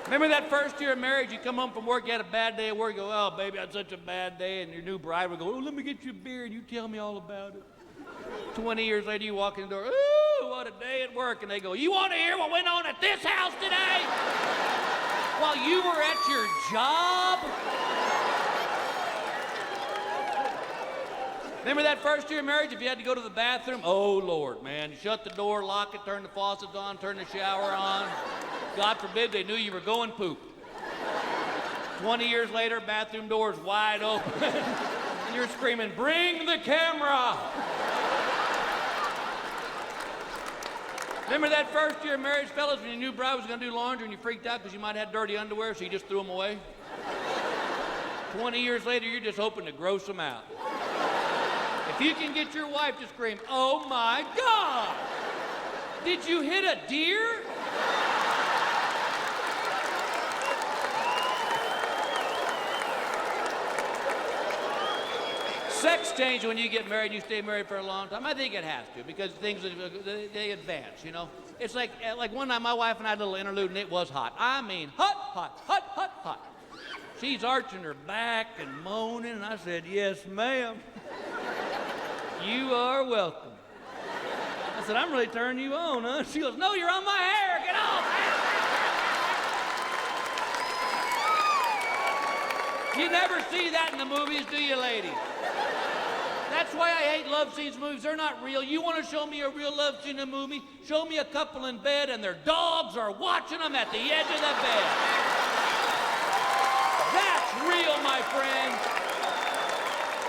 Remember that first year of marriage, you come home from work, you had a bad day at work, you go, oh, baby, I had such a bad day, and your new bride would go, oh, let me get you a beer, and you tell me all about it. 20 years later, you walk in the door, ooh, what a day at work, and they go, you want to hear what went on at this house today? While you were at your job? Remember that first year of marriage, if you had to go to the bathroom? Oh, Lord, man, you shut the door, lock it, turn the faucets on, turn the shower on. God forbid they knew you were going poop. 20 years later, bathroom door's wide open, and you're screaming, bring the camera! Remember that first year of marriage, fellas, when you knew bride was gonna do laundry and you freaked out because you might have had dirty underwear, so you just threw them away? 20 years later, you're just hoping to gross them out. If you can get your wife to scream, oh my God! Did you hit a deer? Sex changes when you get married and you stay married for a long time. I think it has to, because things, they advance, you know? It's like one night my wife and I had a little interlude, and it was hot. I mean, hot, hot, hot, hot, hot. She's arching her back and moaning, and I said, yes, ma'am. You are welcome. I said, I'm really turning you on, huh? She goes, no, you're on my hair. Get off. You never see that in the movies, do you, ladies? That's why I hate love scenes in movies. They're not real. You want to show me a real love scene in a movie? Show me a couple in bed and their dogs are watching them at the edge of the bed. That's real, my friends.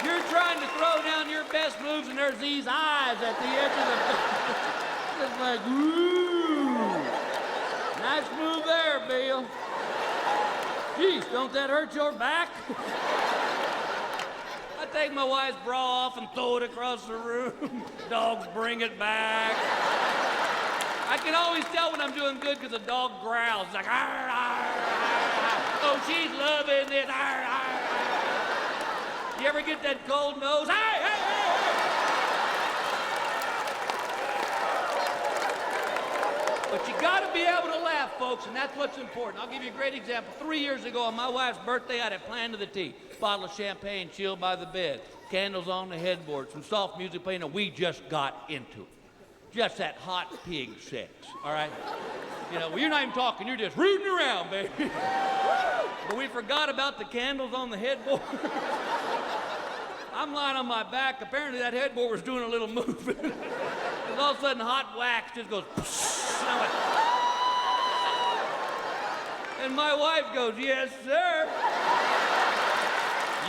You're trying to throw down your best moves and there's these eyes at the edge of the bed. It's like, ooh. Nice move there, Bill. Jeez, don't that hurt your back? I take my wife's bra off and throw it across the room. Dogs bring it back. I can always tell when I'm doing good because the dog growls. It's like, arr, arr, arr. Oh, she's loving this. Arr, arr, arr. You ever get that cold nose? Hey, hey, hey, hey. But you got to be able to laugh, folks, and that's what's important. I'll give you a great example. 3 years ago on my wife's birthday, I had it planned to the T. Bottle of champagne chilled by the bed, candles on the headboard, some soft music playing, and we just got into it. Just that hot pig sex, all right? You know, well, you're not even talking, you're just rooting around, baby. But we forgot about the candles on the headboard. I'm lying on my back. Apparently that headboard was doing a little movement. Because all of a sudden hot wax just goes, and I went, And my wife goes, yes, sir.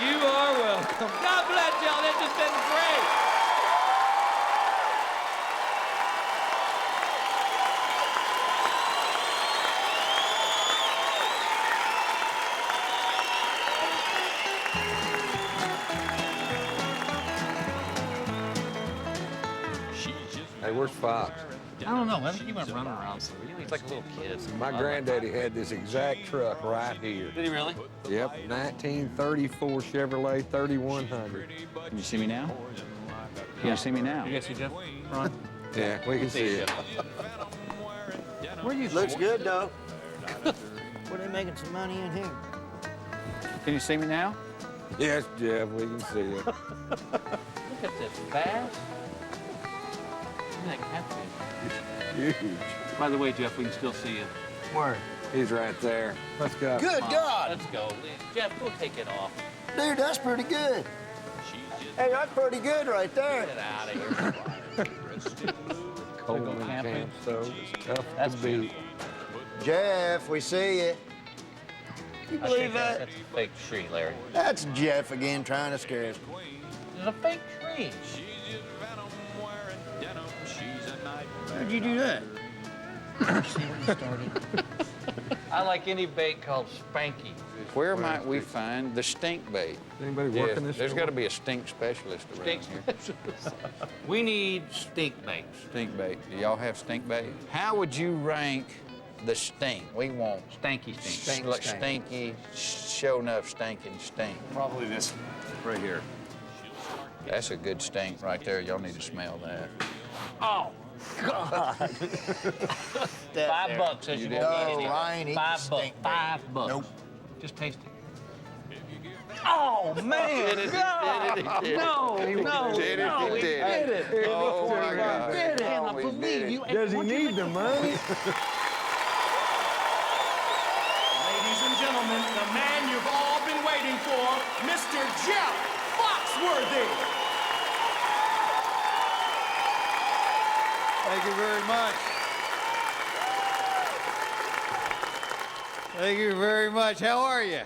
You are welcome. God bless y'all. This has been great. Hey, where's Fox? I don't know. I think he went running around somewhere. He's like a little kid. My granddaddy had this exact truck right here. Did he really? Yep, 1934 Chevrolet 3100. Can you see me now? Can you see me now? You guys see Jeff? Ron? Yeah, we can see it. Where you? Looks good, though. We're they making some money in here. Can you see me now? Yes, Jeff, we can see it. Look at this bass. That catfish. Huge. By the way, Jeff, we can still see you. Where? He's right there. Let's go. Good God! Let's go. Jeff, go take it off. Dude, that's pretty good. Hey, that's pretty good right there. Get out of here. Coleman Camp stove. Tough to beat. Jeff, we see you. You I believe think that? that's a fake tree, Larry. That's Jeff again trying to scare us. It's a fake tree. How'd you do that? I like any bait called Spanky. Where might we find the stink bait? Anybody Yes, working this? there's got to be a stink specialist around Stink here. We need stink bait. Stink bait. Do y'all have stink bait? How would you rank the stink? We want Stanky stink. like stinky, show enough stinking stink. Probably this right here. That's a good stink right there. Y'all need to smell that. Oh, God. $5 says you No, won't get any. Ryan, eat the $5. stink bait. $5. Nope. Just taste it. Oh, man. No, He did it. Oh, my God. I cannot we believe did it. you. Does he need the money? Ladies and gentlemen, the man you've all been waiting for, Mr. Jeff Foxworthy. Thank you very much. Thank you very much. How are you?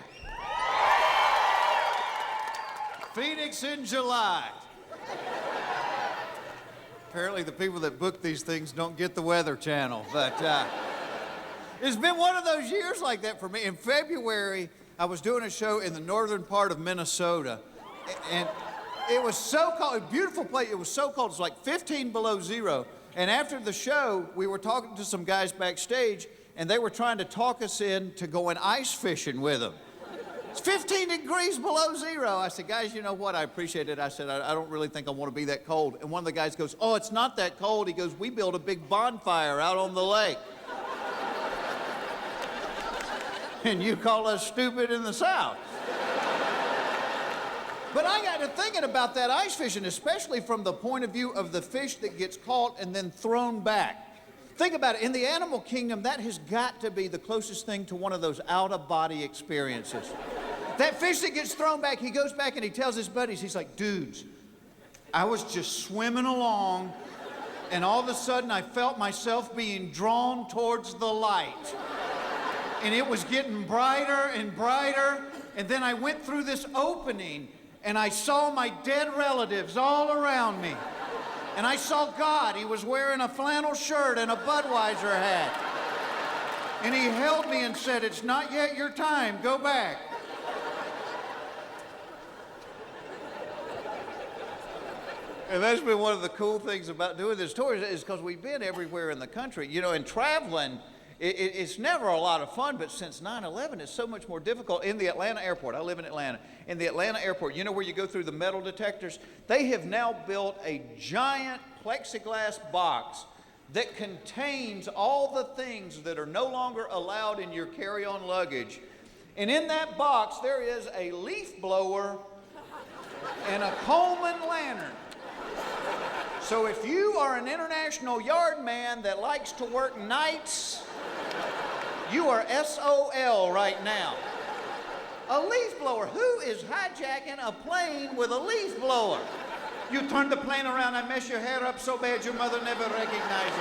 Phoenix in July. Apparently the people that book these things don't get the Weather Channel, but it's been one of those years like that for me. In February, I was doing a show in the northern part of Minnesota, and it was so cold, a beautiful place. It was so cold, it's like 15 below zero. And after the show, we were talking to some guys backstage, and they were trying to talk us in to going ice fishing with them. It's 15 degrees below zero. I said, guys, you know what? I appreciate it. I said, I don't really think I want to be that cold. And one of the guys goes, oh, it's not that cold. He goes, we built a big bonfire out on the lake. And you call us stupid in the South. But I got to thinking about that ice fishing, especially from the point of view of the fish that gets caught and then thrown back. Think about it. In the animal kingdom, that has got to be the closest thing to one of those out-of-body experiences. That fish that gets thrown back, he goes back and he tells his buddies, he's like, dudes, I was just swimming along, and all of a sudden I felt myself being drawn towards the light. And it was getting brighter and brighter, and then I went through this opening, and I saw my dead relatives all around me. And I saw God. He was wearing a flannel shirt and a Budweiser hat. And he held me and said, it's not yet your time. Go back. And that's been one of the cool things about doing this tour is because we've been everywhere in the country. You know, and traveling, it's never a lot of fun, but since 9/11, it's so much more difficult. In the Atlanta airport, I live in Atlanta. In the Atlanta airport, you know where you go through the metal detectors? They have now built a giant plexiglass box that contains all the things that are no longer allowed in your carry-on luggage. And in that box, there is a leaf blower and a Coleman lantern. So if you are an international yard man that likes to work nights, you are SOL right now. A leaf blower. Who is hijacking a plane with a leaf blower? You turn the plane around and mess your hair up so bad your mother never recognized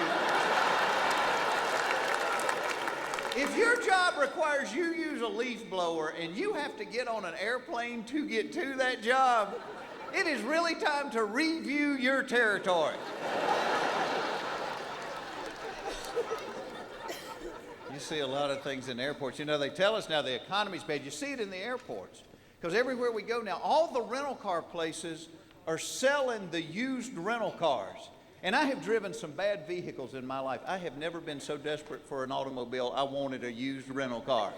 you. If your job requires you use a leaf blower and you have to get on an airplane to get to that job, it is really time to review your territory. You see a lot of things in airports. You know, they tell us now the economy's bad. You see it in the airports. Because everywhere we go now, all the rental car places are selling the used rental cars. And I have driven some bad vehicles in my life. I have never been so desperate for an automobile, I wanted a used rental car.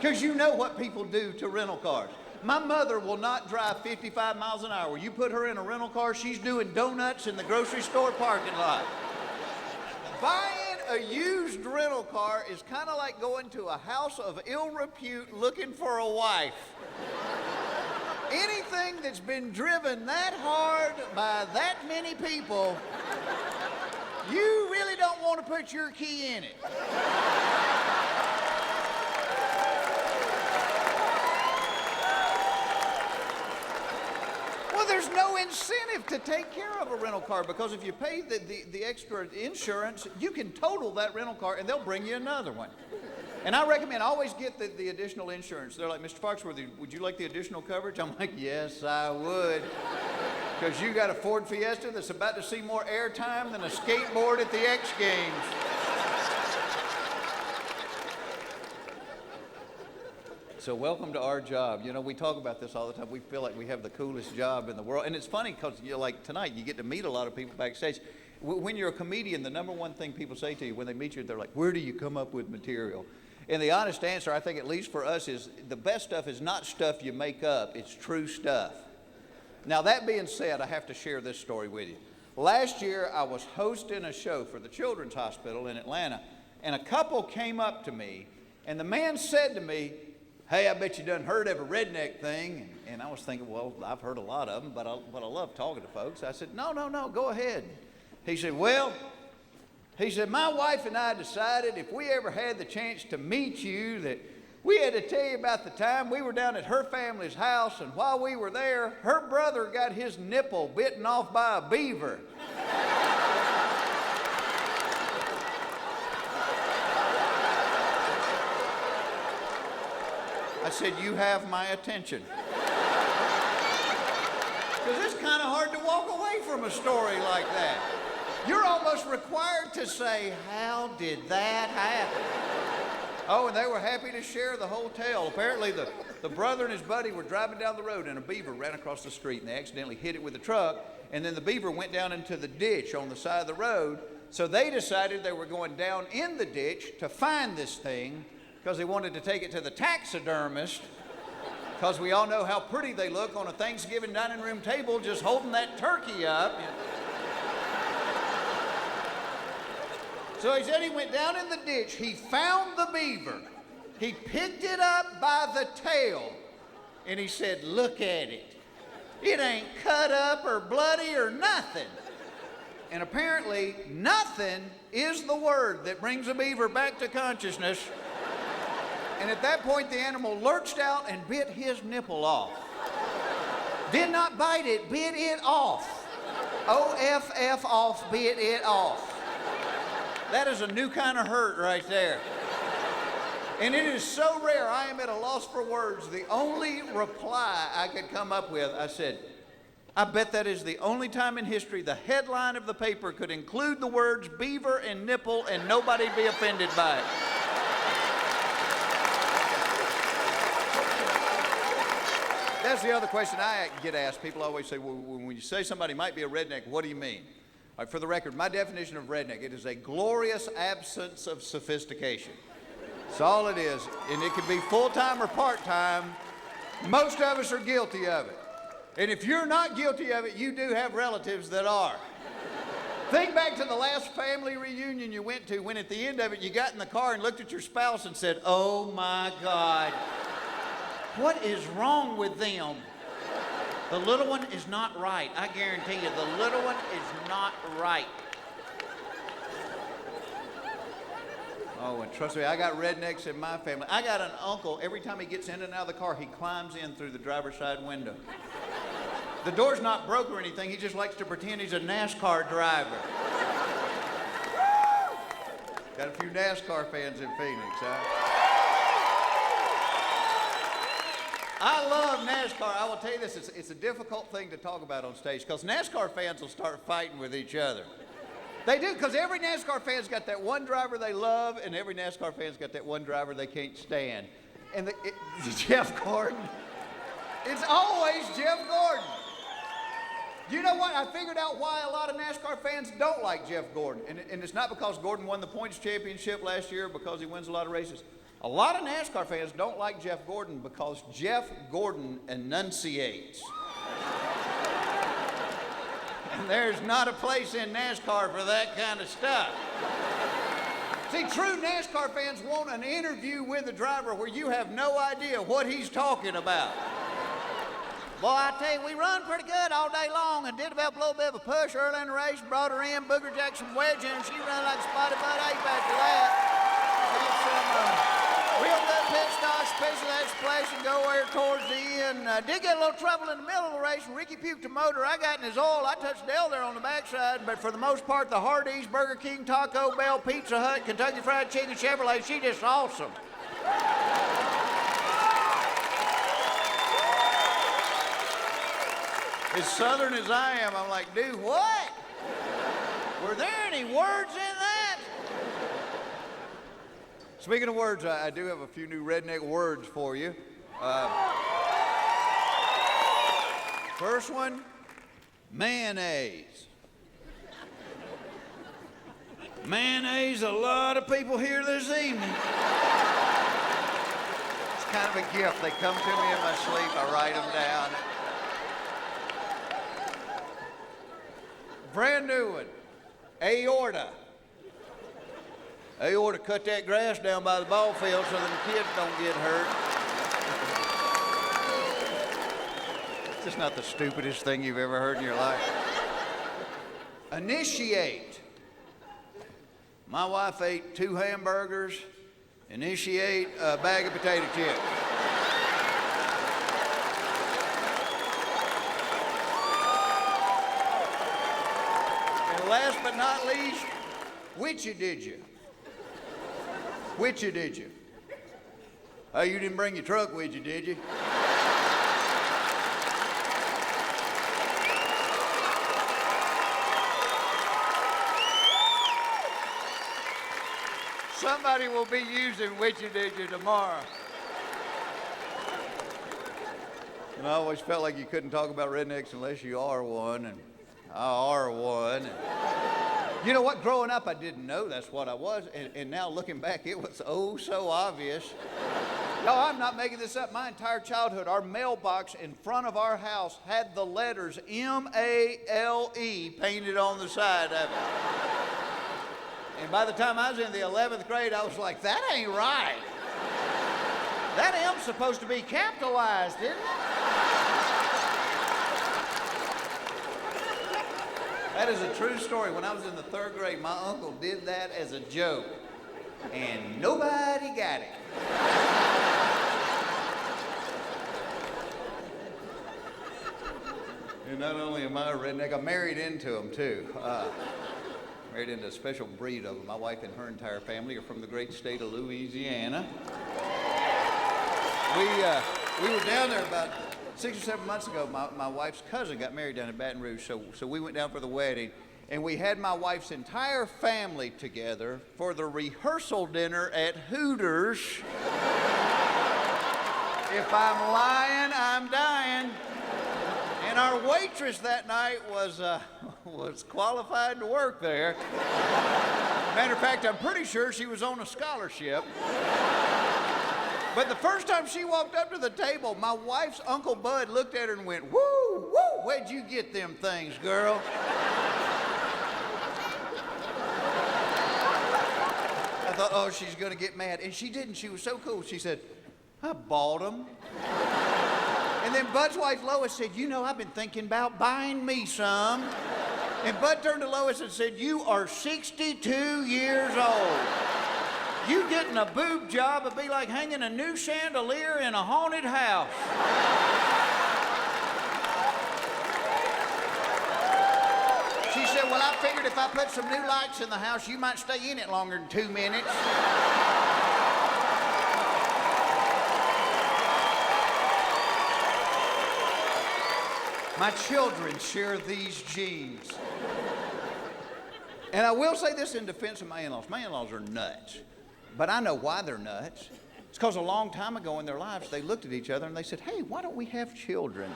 Because you know what people do to rental cars. My mother will not drive 55 miles an hour. You put her in a rental car, she's doing donuts in the grocery store parking lot. Buying a used rental car is kind of like going to a house of ill repute looking for a wife. Anything that's been driven that hard by that many people, you really don't want to put your key in it. Well, there's no incentive to take care of a rental car because if you pay the extra insurance, you can total that rental car and they'll bring you another one. And I recommend always get the additional insurance. They're like, Mr. Foxworthy, would you like the additional coverage? I'm like, yes, I would. Because you got a Ford Fiesta that's about to see more airtime than a skateboard at the X Games. So welcome to our job. You know, we talk about this all the time. We feel like we have the coolest job in the world. And it's funny because, you know, like tonight, you get to meet a lot of people backstage. When you're a comedian, the number one thing people say to you when they meet you, they're like, where do you come up with material? And the honest answer, I think at least for us, is the best stuff is not stuff you make up, it's true stuff. Now that being said, I have to share this story with you. Last year, I was hosting a show for the Children's Hospital in Atlanta, and a couple came up to me, and the man said to me, hey, I bet you done heard of a redneck thing. And I was thinking, well, I've heard a lot of them, but I love talking to folks. I said, no, go ahead. He said, my wife and I decided if we ever had the chance to meet you that we had to tell you about the time we were down at her family's house, and while we were there, her brother got his nipple bitten off by a beaver. I said, you have my attention. Because it's kind of hard to walk away from a story like that. You're almost required to say, how did that happen? Oh, and they were happy to share the whole tale. Apparently, the brother and his buddy were driving down the road, and a beaver ran across the street, and they accidentally hit it with a truck, and then the beaver went down into the ditch on the side of the road, so they decided they were going down in the ditch to find this thing because they wanted to take it to the taxidermist, because we all know how pretty they look on a Thanksgiving dining room table just holding that turkey up. So he said he went down in the ditch, he found the beaver, he picked it up by the tail, and he said, look at it. It ain't cut up or bloody or nothing. And apparently, nothing is the word that brings a beaver back to consciousness. And at that point, the animal lurched out and bit his nipple off. Did not bite it, bit it off. O-F-F off, bit it off. That is a new kind of hurt right there. And it is so rare, I am at a loss for words. The only reply I could come up with, I said, I bet that is the only time in history the headline of the paper could include the words beaver and nipple and nobody'd be offended by it. That's the other question I get asked. People always say, well, when you say somebody might be a redneck, what do you mean? All right, for the record, my definition of redneck, it is a glorious absence of sophistication. That's all it is. And it can be full-time or part-time. Most of us are guilty of it. And if you're not guilty of it, you do have relatives that are. Think back to the last family reunion you went to when at the end of it you got in the car and looked at your spouse and said, oh my God, what is wrong with them? The little one is not right. I guarantee you, the little one is not right. Oh, and trust me, I got rednecks in my family. I got an uncle, every time he gets in and out of the car, he climbs in through the driver's side window. The door's not broke or anything, he just likes to pretend he's a NASCAR driver. Got a few NASCAR fans in Phoenix, huh? I love NASCAR. I will tell you this, it's a difficult thing to talk about on stage because NASCAR fans will start fighting with each other. They do, because every NASCAR fan's got that one driver they love, and every NASCAR fan's got that one driver they can't stand. And Jeff Gordon. It's always Jeff Gordon. You know what? I figured out why a lot of NASCAR fans don't like Jeff Gordon. And it's not because Gordon won the points championship last year, because he wins a lot of races. A lot of NASCAR fans don't like Jeff Gordon because Jeff Gordon enunciates. And there's not a place in NASCAR for that kind of stuff. See, true NASCAR fans want an interview with the driver where you have no idea what he's talking about. Boy, I tell you, we run pretty good all day long and did develop a little bit of a push early in the race, brought her in, Booger Jackson wedge in, and she ran like a spotted butt ape after that. Had some real good pit stops, especially that splash and go there towards the end. Did get a little trouble in the middle of the race when Ricky puked the motor. I got in his oil. I touched Dale there on the backside, but for the most part, the Hardee's, Burger King, Taco Bell, Pizza Hut, Kentucky Fried Chicken, Chevrolet, she just awesome. As Southern as I am, I'm like, dude, what? Were there any words in that? Speaking of words, I do have a few new redneck words for you. First one, mayonnaise. Mayonnaise, a lot of people here this evening. It's kind of a gift. They come to me in my sleep, I write them down. Brand new one, aorta. Aorta, cut that grass down by the ball field so that the kids don't get hurt. It's just not the stupidest thing you've ever heard in your life. Initiate. My wife ate 2 hamburgers. Initiate a bag of potato chips. Last but not least, which-a did you? Which-a did you? Oh, you didn't bring your truck with you, did you? Somebody will be using which-a did you tomorrow. And I always felt like you couldn't talk about rednecks unless you are one, and I are one. You know what? Growing up, I didn't know that's what I was, and now looking back, it was oh so obvious. No, I'm not making this up. My entire childhood, our mailbox in front of our house had the letters M-A-L-E painted on the side of it. And by the time I was in the 11th grade, I was like, that ain't right. That M's supposed to be capitalized, isn't it? That is a true story. When I was in the 3rd grade, my uncle did that as a joke, and nobody got it. And not only am I a redneck, I'm married into them, too. Married into a special breed of them. My wife and her entire family are from the great state of Louisiana. We were down there about 6 or 7 months ago. My wife's cousin got married down in Baton Rouge, so we went down for the wedding, and we had my wife's entire family together for the rehearsal dinner at Hooters. If I'm lying, I'm dying. And our waitress that night was qualified to work there. Matter of fact, I'm pretty sure she was on a scholarship. But the first time she walked up to the table, my wife's Uncle Bud looked at her and went, woo, woo, where'd you get them things, girl? I thought, oh, she's gonna get mad. And she didn't, she was so cool. She said, I bought them. And then Bud's wife, Lois, said, you know, I've been thinking about buying me some. And Bud turned to Lois and said, you are 62 years old. You getting a boob job would be like hanging a new chandelier in a haunted house. She said, well, I figured if I put some new lights in the house, you might stay in it longer than 2 minutes. My children share these genes. And I will say this in defense of my in-laws. My in-laws are nuts. But I know why they're nuts. It's because a long time ago in their lives, they looked at each other and they said, hey, why don't we have children?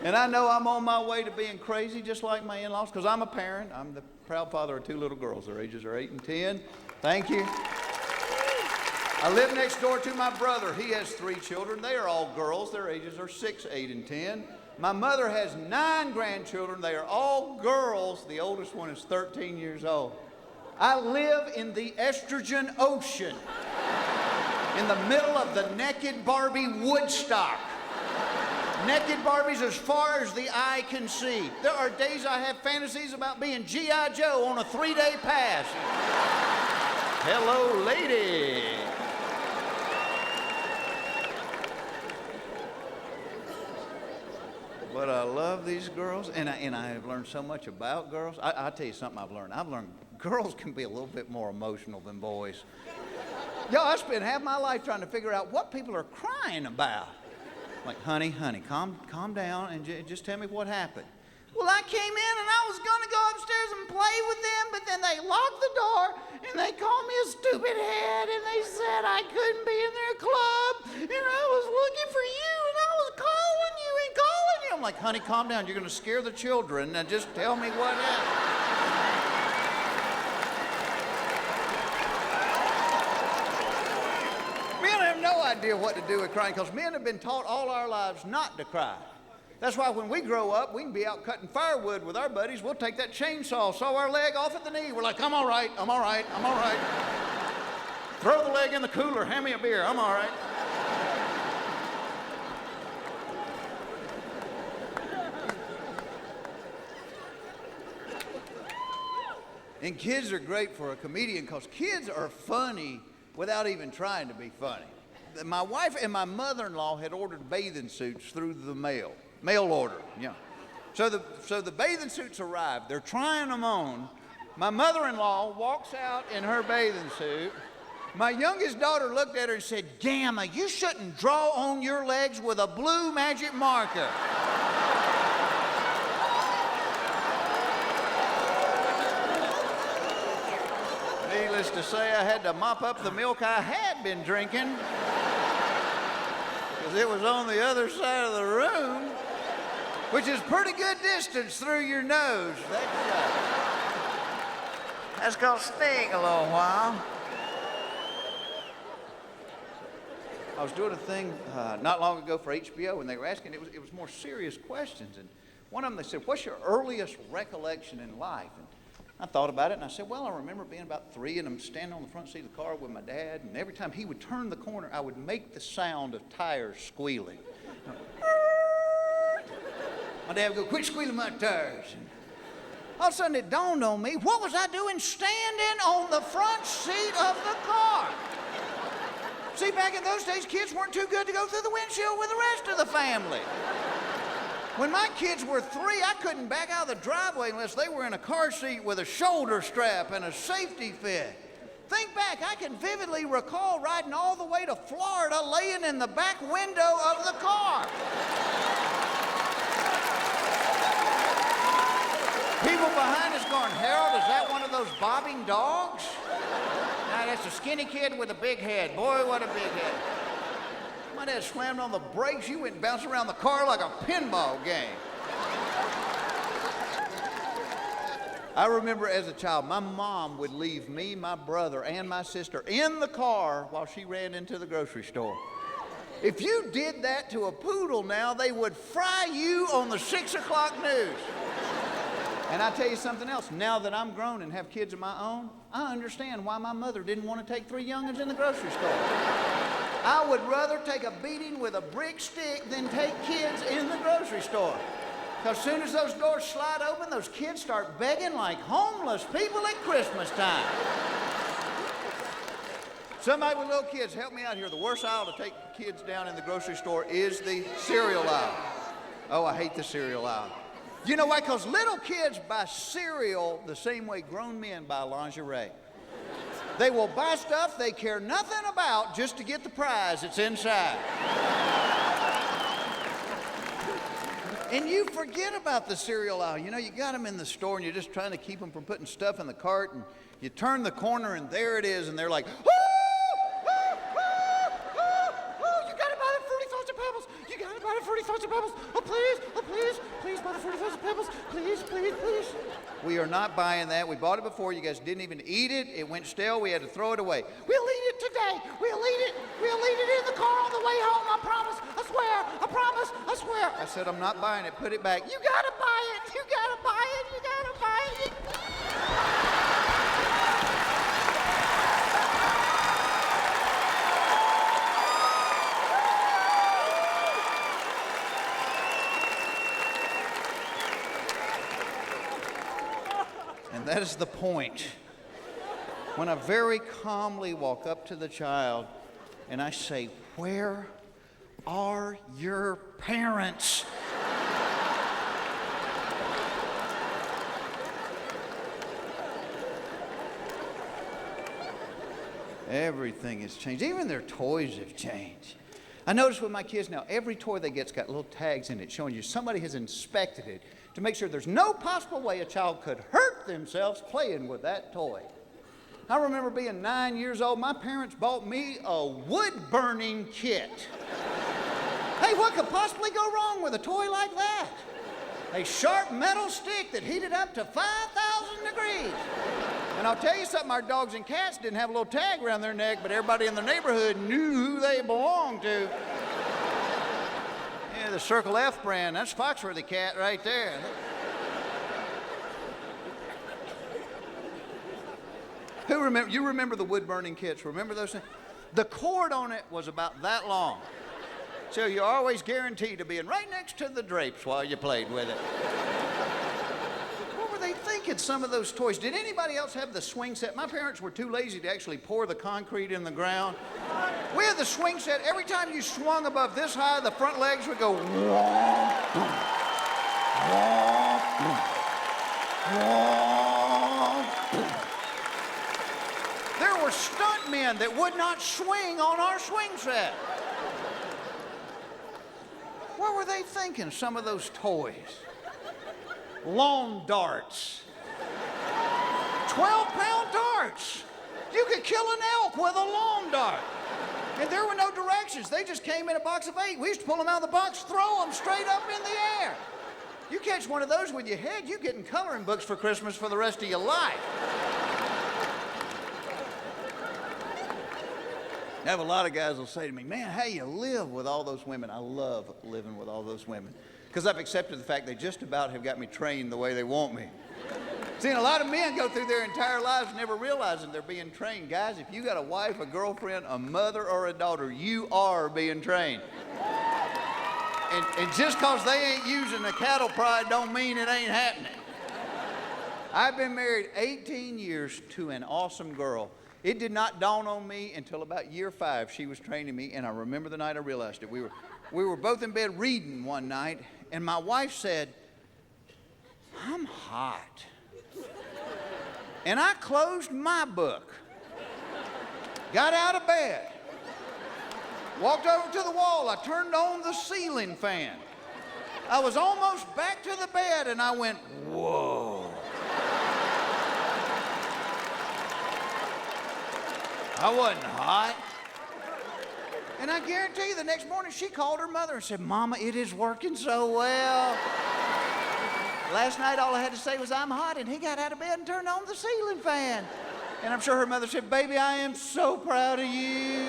And I know I'm on my way to being crazy just like my in-laws because I'm a parent. I'm the proud father of 2 little girls. Their ages are 8 and 10. Thank you. I live next door to my brother. He has 3 children. They are all girls. Their ages are 6, 8, and 10. My mother has 9 grandchildren. They are all girls. The oldest one is 13 years old. I live in the estrogen ocean in the middle of the naked Barbie Woodstock. Naked Barbies as far as the eye can see. There are days I have fantasies about being G.I. Joe on a 3-day pass. Hello, lady. But I love these girls, and I have learned so much about girls. I'll tell you something I've learned. I've learned girls can be a little bit more emotional than boys. Yo, I spent half my life trying to figure out what people are crying about. Like, honey, calm down and just tell me what happened. Well, I came in and I was going to go upstairs and play with them, but then they locked the door and they called me a stupid head and they said I couldn't be in their club and I was looking for you and I was calling you and calling you. I'm like, honey, calm down. You're going to scare the children. Now just tell me what happened. Men have no idea what to do with crying because men have been taught all our lives not to cry. That's why when we grow up, we can be out cutting firewood with our buddies. We'll take that chainsaw, saw our leg off at the knee. We're like, I'm all right, I'm all right, I'm all right. Throw the leg in the cooler, hand me a beer, I'm all right. And kids are great for a comedian because kids are funny without even trying to be funny. My wife and my mother-in-law had ordered bathing suits through the mail order, yeah. So the bathing suits arrived. They're trying them on. My mother-in-law walks out in her bathing suit. My youngest daughter looked at her and said, Gamma, you shouldn't draw on your legs with a blue magic marker. Needless to say, I had to mop up the milk I had been drinking because it was on the other side of the room, which is pretty good distance through your nose. That's gonna sting a little while. I was doing a thing not long ago for HBO, and they were asking, it was more serious questions, and one of them, they said, what's your earliest recollection in life? And I thought about it, and I said, well, I remember being about 3, and I'm standing on the front seat of the car with my dad, and every time he would turn the corner, I would make the sound of tires squealing. My dad would go, quit squealing my tires. And all of a sudden, it dawned on me, what was I doing standing on the front seat of the car? See, back in those days, kids weren't too good to go through the windshield with the rest of the family. When my kids were 3, I couldn't back out of the driveway unless they were in a car seat with a shoulder strap and a safety fit. Think back, I can vividly recall riding all the way to Florida laying in the back window of the car. People behind us going, Harold, is that one of those bobbing dogs? Nah, that's a skinny kid with a big head. Boy, what a big head. My dad slammed on the brakes. You went and bounced around the car like a pinball game. I remember as a child, my mom would leave me, my brother, and my sister in the car while she ran into the grocery store. If you did that to a poodle now, they would fry you on the 6 o'clock news. And I tell you something else, now that I'm grown and have kids of my own, I understand why my mother didn't want to take 3 youngins in the grocery store. I would rather take a beating with a brick stick than take kids in the grocery store. Because as soon as those doors slide open, those kids start begging like homeless people at Christmas time. Somebody with little kids, help me out here. The worst aisle to take kids down in the grocery store is the cereal aisle. Oh, I hate the cereal aisle. You know why? Because little kids buy cereal the same way grown men buy lingerie. They will buy stuff they care nothing about just to get the prize that's inside. And you forget about the cereal aisle. You know, you got them in the store and you're just trying to keep them from putting stuff in the cart, and you turn the corner and there it is, and they're like, oh, you gotta buy the Fruity Thoughts and Pebbles. You gotta buy the Fruity Thoughts and Pebbles. Oh, please buy the Fruity Thoughts and Pebbles. Please. We are not buying that. We bought it before. You guys didn't even eat it. It went stale. We had to throw it away. We'll eat it today. We'll eat it. We'll eat it in the car on the way home. I promise. I swear. I promise. I swear. I said, I'm not buying it. Put it back. You gotta buy it. You gotta buy it. You gotta buy it. And that is the point. When I very calmly walk up to the child and I say, where are your parents? Everything has changed. Even their toys have changed. I notice with my kids now, every toy they get's got little tags in it showing you somebody has inspected it to make sure there's no possible way a child could hurt themselves playing with that toy. I remember being 9 years old, my parents bought me a wood-burning kit. Hey, what could possibly go wrong with a toy like that? A sharp metal stick that heated up to 5,000 degrees. And I'll tell you something, our dogs and cats didn't have a little tag around their neck, but everybody in the neighborhood knew who they belonged to. Yeah, the Circle F brand, that's Foxworthy cat right there. You remember the wood-burning kits, remember those things? The cord on it was about that long. So you're always guaranteed to be right next to the drapes while you played with it. What were they thinking, some of those toys? Did anybody else have the swing set? My parents were too lazy to actually pour the concrete in the ground. We had the swing set. Every time you swung above this high, the front legs would go womp, womp, womp. There were stunt men that would not swing on our swing set. What were they thinking, some of those toys? Lawn darts. 12-pound darts. You could kill an elk with a lawn dart. And there were no directions. They just came in a box of 8. We used to pull them out of the box, throw them straight up in the air. You catch one of those with your head, you're getting coloring books for Christmas for the rest of your life. I have a lot of guys will say to me, man, how you live with all those women? I love living with all those women because I've accepted the fact they just about have got me trained the way they want me. Seeing a lot of men go through their entire lives never realizing they're being trained. Guys, if you got a wife, a girlfriend, a mother, or a daughter, you are being trained. And just because they ain't using the cattle prod don't mean it ain't happening. I've been married 18 years to an awesome girl. It did not dawn on me until about year 5. She was training me, and I remember the night I realized it. We were both in bed reading one night, and my wife said, I'm hot. And I closed my book, got out of bed, walked over to the wall. I turned on the ceiling fan. I was almost back to the bed, and I went, whoa. I wasn't hot. And I guarantee you the next morning she called her mother and said, Mama, it is working so well. Last night all I had to say was I'm hot, and he got out of bed and turned on the ceiling fan. And I'm sure her mother said, baby, I am so proud of you.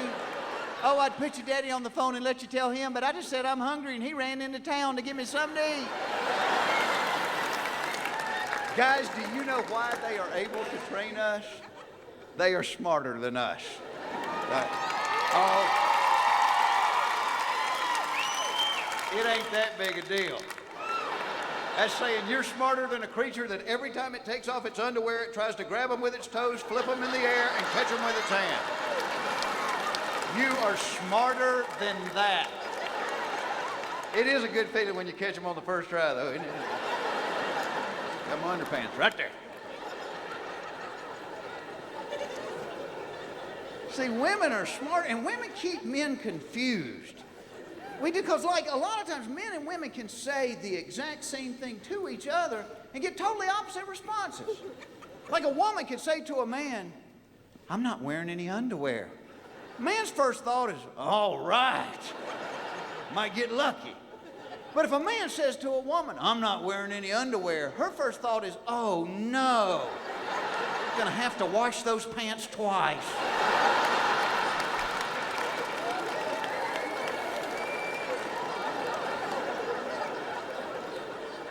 Oh, I'd put your daddy on the phone and let you tell him, but I just said I'm hungry and he ran into town to give me something to eat. Guys, do you know why they are able to train us? They are smarter than us. Oh, it ain't that big a deal. That's saying you're smarter than a creature that every time it takes off its underwear, it tries to grab them with its toes, flip them in the air, and catch them with its hand. You are smarter than that. It is a good feeling when you catch them on the first try, though, isn't it? Got my underpants right there. See, women are smart, and women keep men confused. We do, because like a lot of times men and women can say the exact same thing to each other and get totally opposite responses. Like a woman can say to a man, I'm not wearing any underwear. Man's first thought is, all right, might get lucky. But if a man says to a woman, I'm not wearing any underwear, her first thought is, oh no, I'm gonna have to wash those pants twice.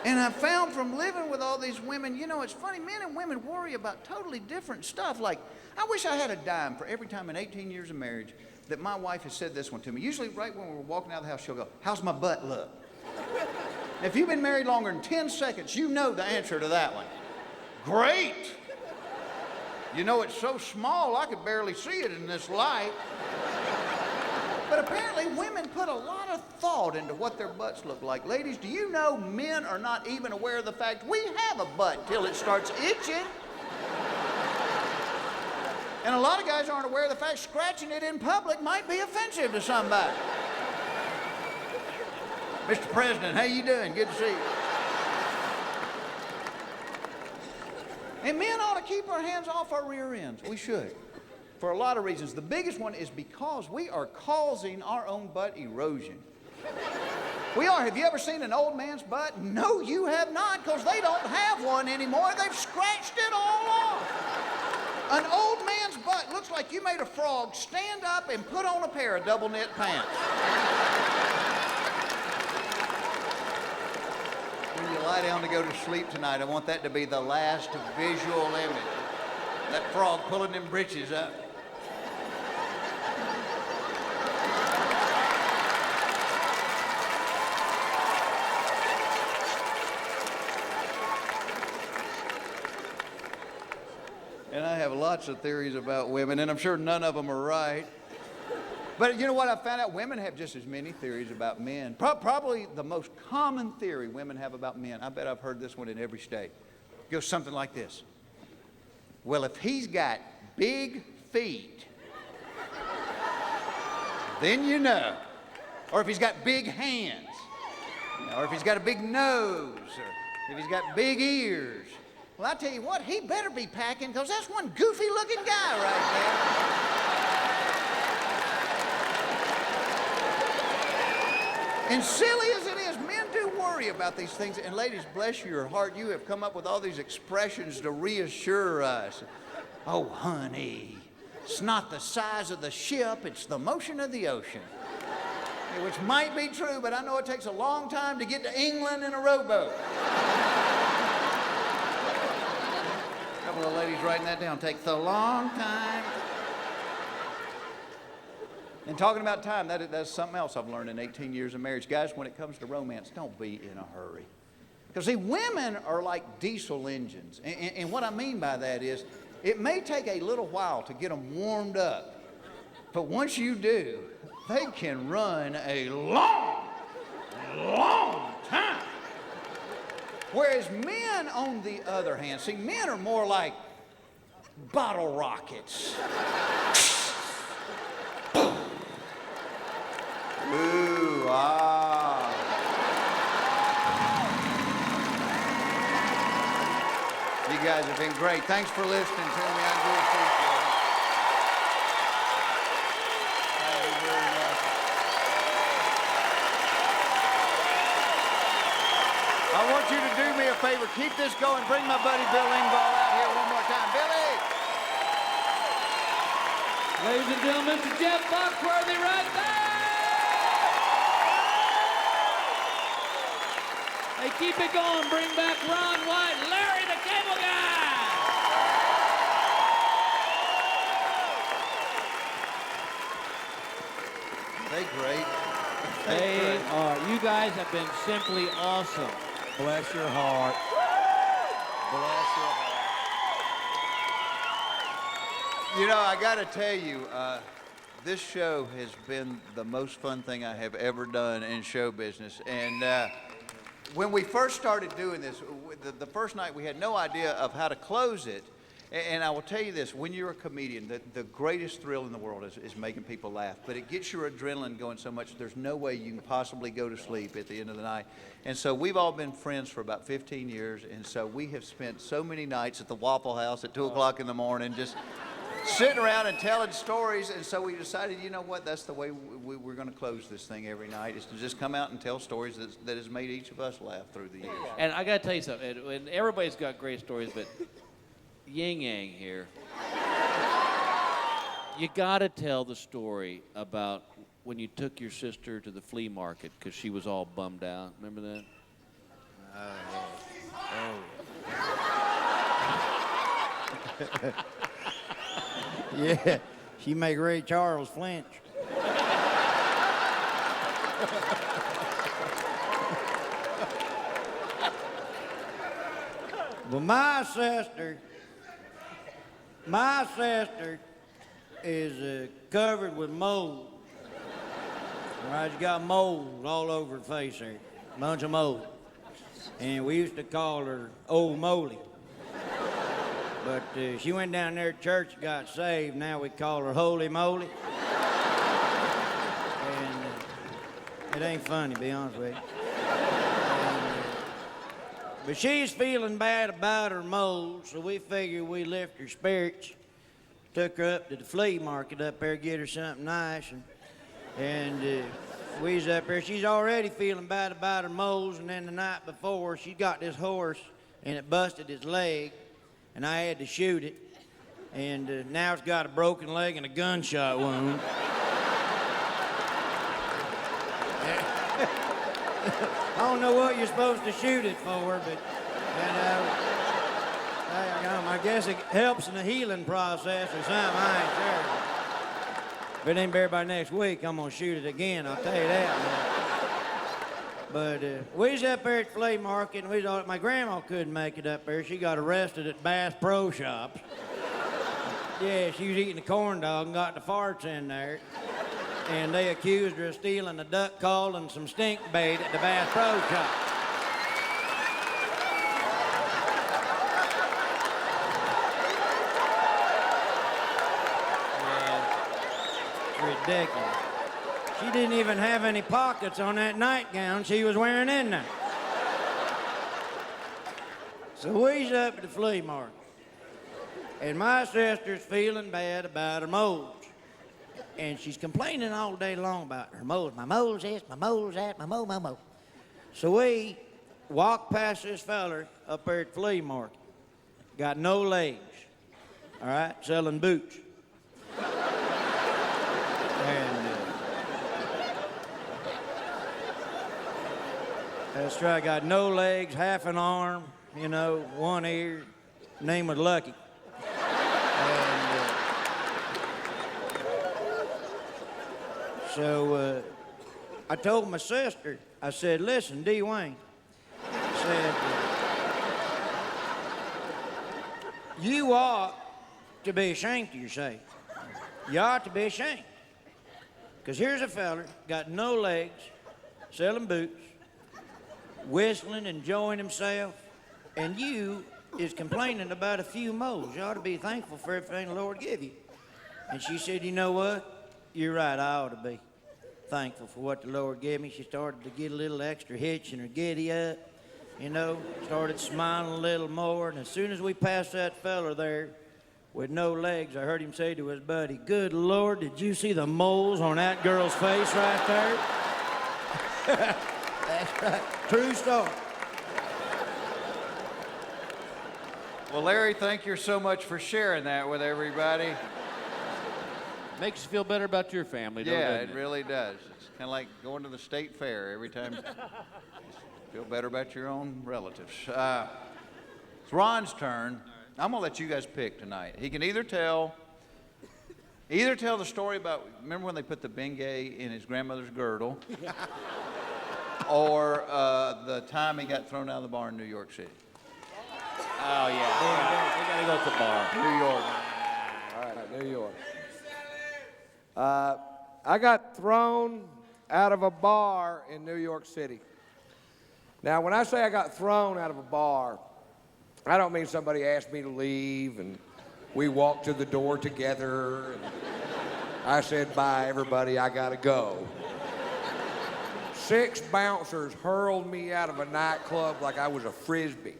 And I found from living with all these women, you know, it's funny, men and women worry about totally different stuff. Like, I wish I had a dime for every time in 18 years of marriage that my wife has said this one to me. Usually right when we're walking out of the house, she'll go, how's my butt look? If you've been married longer than 10 seconds, you know the answer to that one. Great. You know, it's so small, I could barely see it in this light. But apparently women put a lot of thought into what their butts look like. Ladies, do you know men are not even aware of the fact we have a butt till it starts itching? And a lot of guys aren't aware of the fact scratching it in public might be offensive to somebody. Mr. President, how you doing? Good to see you. And men ought to keep our hands off our rear ends. We should. For a lot of reasons. The biggest one is because we are causing our own butt erosion. We are. Have you ever seen an old man's butt? No, you have not, because they don't have one anymore. They've scratched it all off. An old man's butt looks like you made a frog stand up and put on a pair of double knit pants. When you lie down to go to sleep tonight, I want that to be the last visual image. That frog pulling them britches up. And I have lots of theories about women, and I'm sure none of them are right. But you know what I found out? Women have just as many theories about men. Probably the most common theory women have about men, I bet I've heard this one in every state. It goes something like this. Well, if he's got big feet, then you know. Or if he's got big hands, or if he's got a big nose, or if he's got big ears. Well, I tell you what, he better be packing, because that's one goofy-looking guy right there. And silly as it is, men do worry about these things. And ladies, bless your heart, you have come up with all these expressions to reassure us. Oh, honey, it's not the size of the ship, it's the motion of the ocean. Which might be true, but I know it takes a long time to get to England in a rowboat. A couple of ladies writing that down. Takes a long time. And talking about time, that's something else I've learned in 18 years of marriage. Guys, when it comes to romance, don't be in a hurry. Because, see, women are like diesel engines. And what I mean by that is, it may take a little while to get them warmed up. But once you do, they can run a long, long time. Whereas men, on the other hand, see, men are more like bottle rockets. Ooh, ah. You guys have been great. Thanks for listening to me. I do appreciate it. Thank you very much. I want you to do me a favor. Keep this going. Bring my buddy Bill Engvall out here one more time. Billy! Ladies and gentlemen, Mr. Jeff Foxworthy right there! Hey, keep it going. Bring back Ron White, Larry the Cable Guy! They great. They are. You guys have been simply awesome. Bless your heart. Bless your heart. You know, I got to tell you, this show has been the most fun thing I have ever done in show business. And when we first started doing this, the first night we had no idea of how to close it. And I will tell you this, when you're a comedian, the greatest thrill in the world is making people laugh. But it gets your adrenaline going so much, there's no way you can possibly go to sleep at the end of the night. And so we've all been friends for about 15 years. And so we have spent so many nights at the Waffle House at 2 o'clock in the morning just sitting around and telling stories. And so we decided, you know what, that's the way we're going to close this thing every night, is to just come out and tell stories that has made each of us laugh through the years. And I got to tell you something, and everybody's got great stories, but Yin Yang here, you got to tell the story about when you took your sister to the flea market because she was all bummed out. Remember that? Yeah, she make Ray Charles flinch. Well, my sister is covered with mold. All right, she got mold all over her face there, bunch of mold. And we used to call her Old Moly. But she went down there to church and got saved. Now we call her Holy Moly. And it ain't funny, to be honest with you. But she's feeling bad about her mold, so we figured we lift her spirits. Took her up to the flea market up there, get her something nice, and we was up there. She's already feeling bad about her moles, and then the night before, she got this horse, and it busted his leg, and I had to shoot it, and now it's got a broken leg and a gunshot wound. I don't know what you're supposed to shoot it for, but, I guess it helps in the healing process or something. I ain't sure. If it ain't there by next week, I'm going to shoot it again, I'll tell you that, man. But we was up there at the flea market, and my grandma couldn't make it up there. She got arrested at Bass Pro Shops. Yeah, she was eating a corn dog and got the farts in there. And they accused her of stealing a duck call and some stink bait at the Bass Pro Shop. Yeah, ridiculous. She didn't even have any pockets on that nightgown she was wearing in there. So we's up at the flea market. And my sister's feeling bad about her moles. And she's complaining all day long about her moles. My moles this, my moles that, my mole. So we walked past this feller up there at the flea market. Got no legs, all right, selling boots. And that's right, got no legs, half an arm, one ear. Name was Lucky. So I told my sister, I said, listen, D. Wayne, I said, you ought to be ashamed of yourself. You ought to be ashamed. Because here's a feller, got no legs, selling boots, whistling, enjoying himself, and you is complaining about a few moles. You ought to be thankful for everything the Lord give you. And she said, you know what? You're right, I ought to be thankful for what the Lord gave me. She started to get a little extra hitch in her giddy up, started smiling a little more. And as soon as we passed that fella there with no legs, I heard him say to his buddy, good Lord, did you see the moles on that girl's face right there? That's right, true story. Well, Larry, thank you so much for sharing that with everybody. Makes you feel better about your family, doesn't it? Yeah, it really does. It's kind of like going to the state fair every time. Feel better about your own relatives. It's Ron's turn. I'm going to let you guys pick tonight. He can either tell the story about, remember when they put the Bengay in his grandmother's girdle, or the time he got thrown out of the bar in New York City. Oh, yeah. We got to go to the bar. New York. All right, New York. I got thrown out of a bar in New York City. Now, when I say I got thrown out of a bar, I don't mean somebody asked me to leave and we walked to the door together and I said, bye, everybody, I gotta go. 6 bouncers hurled me out of a nightclub like I was a Frisbee.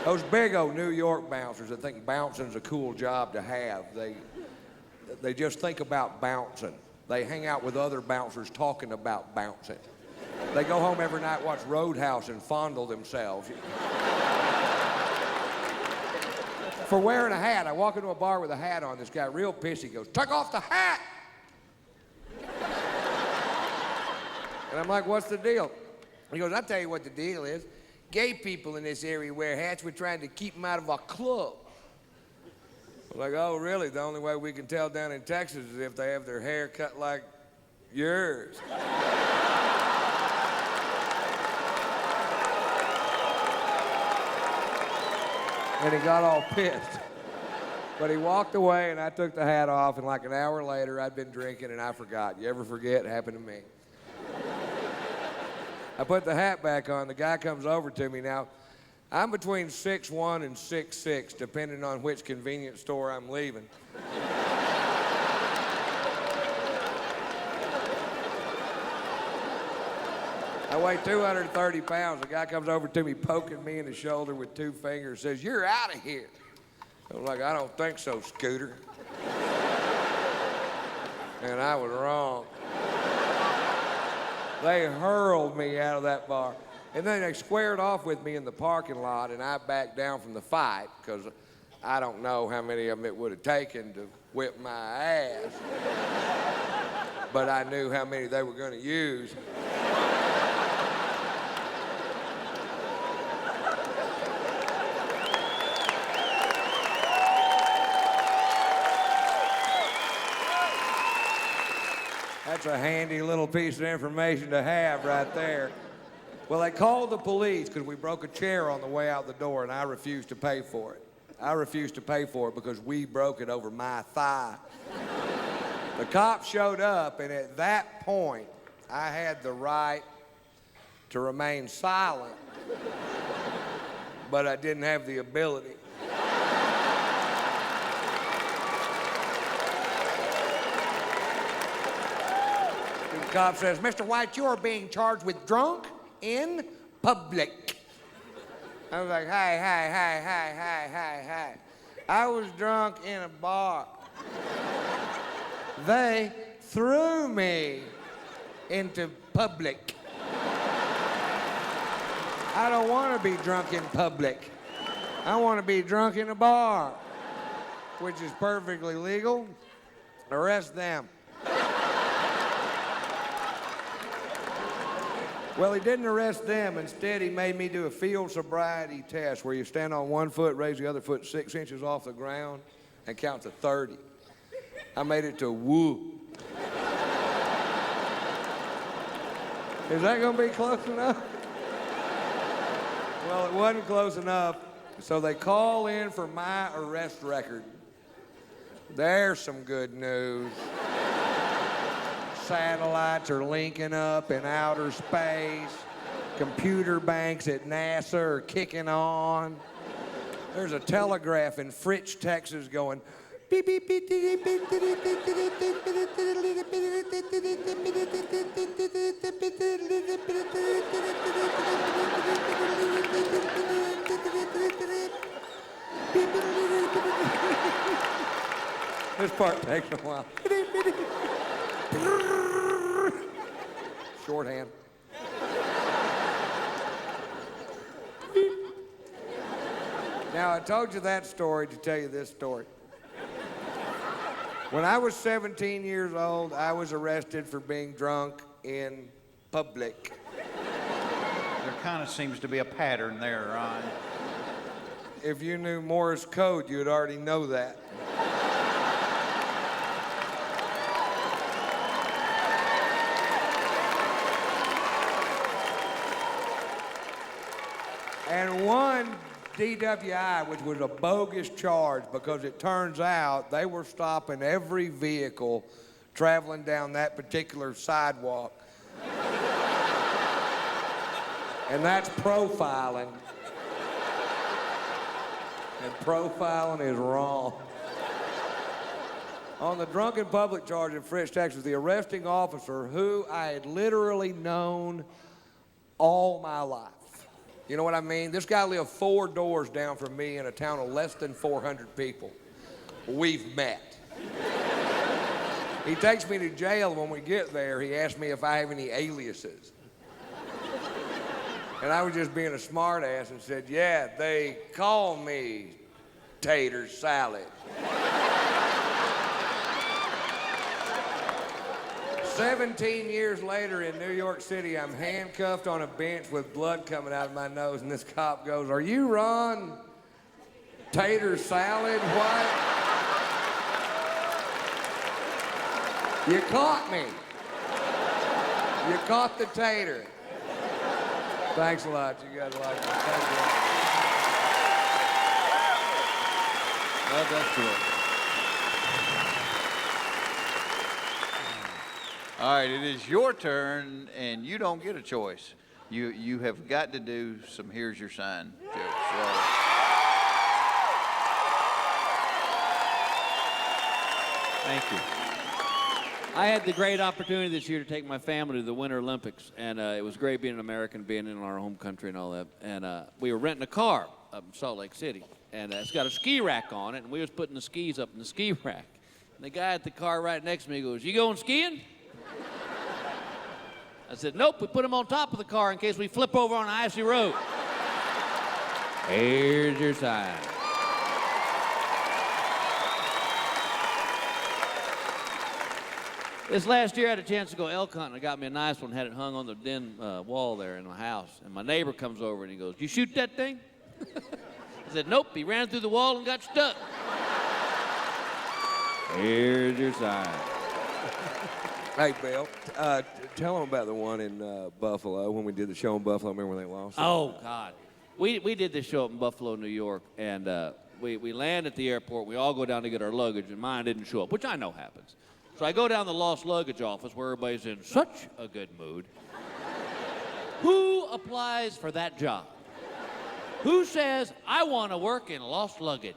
Those big old New York bouncers that think bouncing's a cool job to have, they just think about bouncing. They hang out with other bouncers talking about bouncing. They go home every night, watch Roadhouse, and fondle themselves. For wearing a hat, I walk into a bar with a hat on. This guy, real pissy, goes, "Take off the hat!" And I'm like, "What's the deal?" He goes, "I'll tell you what the deal is. Gay people in this area wear hats. We're trying to keep them out of our club." I'm like, "Oh, really? The only way we can tell down in Texas is if they have their hair cut like yours." And he got all pissed. But he walked away, and I took the hat off, and like an hour later, I'd been drinking, and I forgot. You ever forget? It happened to me. I put the hat back on. The guy comes over to me. Now, I'm between 6'1" and 6'6", depending on which convenience store I'm leaving. I weigh 230 pounds. The guy comes over to me, poking me in the shoulder with 2 fingers, says, "You're out of here." I was like, "I don't think so, Scooter." And I was wrong. They hurled me out of that bar. And then they squared off with me in the parking lot, and I backed down from the fight, because I don't know how many of them it would have taken to whip my ass. But I knew how many they were going to use. That's a handy little piece of information to have right there. Well, they called the police because we broke a chair on the way out the door, and I refused to pay for it. I refused to pay for it because we broke it over my thigh. The cops showed up, and at that point, I had the right to remain silent, but I didn't have the ability. The cop says, "Mr. White, you are being charged with drunk in public." I was like, "Hey. I was drunk in a bar. They threw me into public. I don't want to be drunk in public. I want to be drunk in a bar, which is perfectly legal. Arrest them." Well, he didn't arrest them. Instead, he made me do a field sobriety test where you stand on one foot, raise the other foot 6 inches off the ground, and count to 30. I made it to woo. Is that going to be close enough? Well, it wasn't close enough, so they call in for my arrest record. There's some good news. Satellites are linking up in outer space. Computer banks at NASA are kicking on. There's a telegraph in Fritch, Texas going beep, beep, beep, beep, beep, This part takes a while. Shorthand. Now, I told you that story to tell you this story. When I was 17 years old, I was arrested for being drunk in public. There kind of seems to be a pattern there, Ron. If you knew Morse code, you'd already know that. And one DWI, which was a bogus charge because it turns out they were stopping every vehicle traveling down that particular sidewalk. And that's profiling. And profiling is wrong. On the drunken public charge in French, Texas, the arresting officer, who I had literally known all my life. You know what I mean? This guy lived 4 doors down from me in a town of less than 400 people. We've met. He takes me to jail. When we get there, he asks me if I have any aliases. And I was just being a smart ass and said, yeah, they call me Tater Salad. 17 years later in New York City, I'm handcuffed on a bench with blood coming out of my nose, and this cop goes, "Are you Ron Tater Salad? What? You caught me. You caught the tater." Thanks a lot. You guys like it. Thank you. Well, that's cool. All right, it is your turn, and you don't get a choice. You have got to do some "Here's Your Sign" jokes. Thank you. I had the great opportunity this year to take my family to the Winter Olympics, and it was great being an American, being in our home country and all that. And we were renting a car up in Salt Lake City, and it's got a ski rack on it, and we was putting the skis up in the ski rack. And the guy at the car right next to me goes, "You going skiing?" I said, "Nope, we put them on top of the car in case we flip over on an icy road." Here's your sign. This last year I had a chance to go elk hunting. I got me a nice one, had it hung on the den wall there in my house. And my neighbor comes over and he goes, "You shoot that thing?" I said, "Nope, he ran through the wall and got stuck." Here's your sign. Hey, Bill, tell them about the one in Buffalo when we did the show in Buffalo. Remember when they lost? Oh, God. We did this show up in Buffalo, New York, and we land at the airport. We all go down to get our luggage, and mine didn't show up, which I know happens. So I go down to the lost luggage office where everybody's in such a good mood. Who applies for that job? Who says, "I want to work in lost luggage"?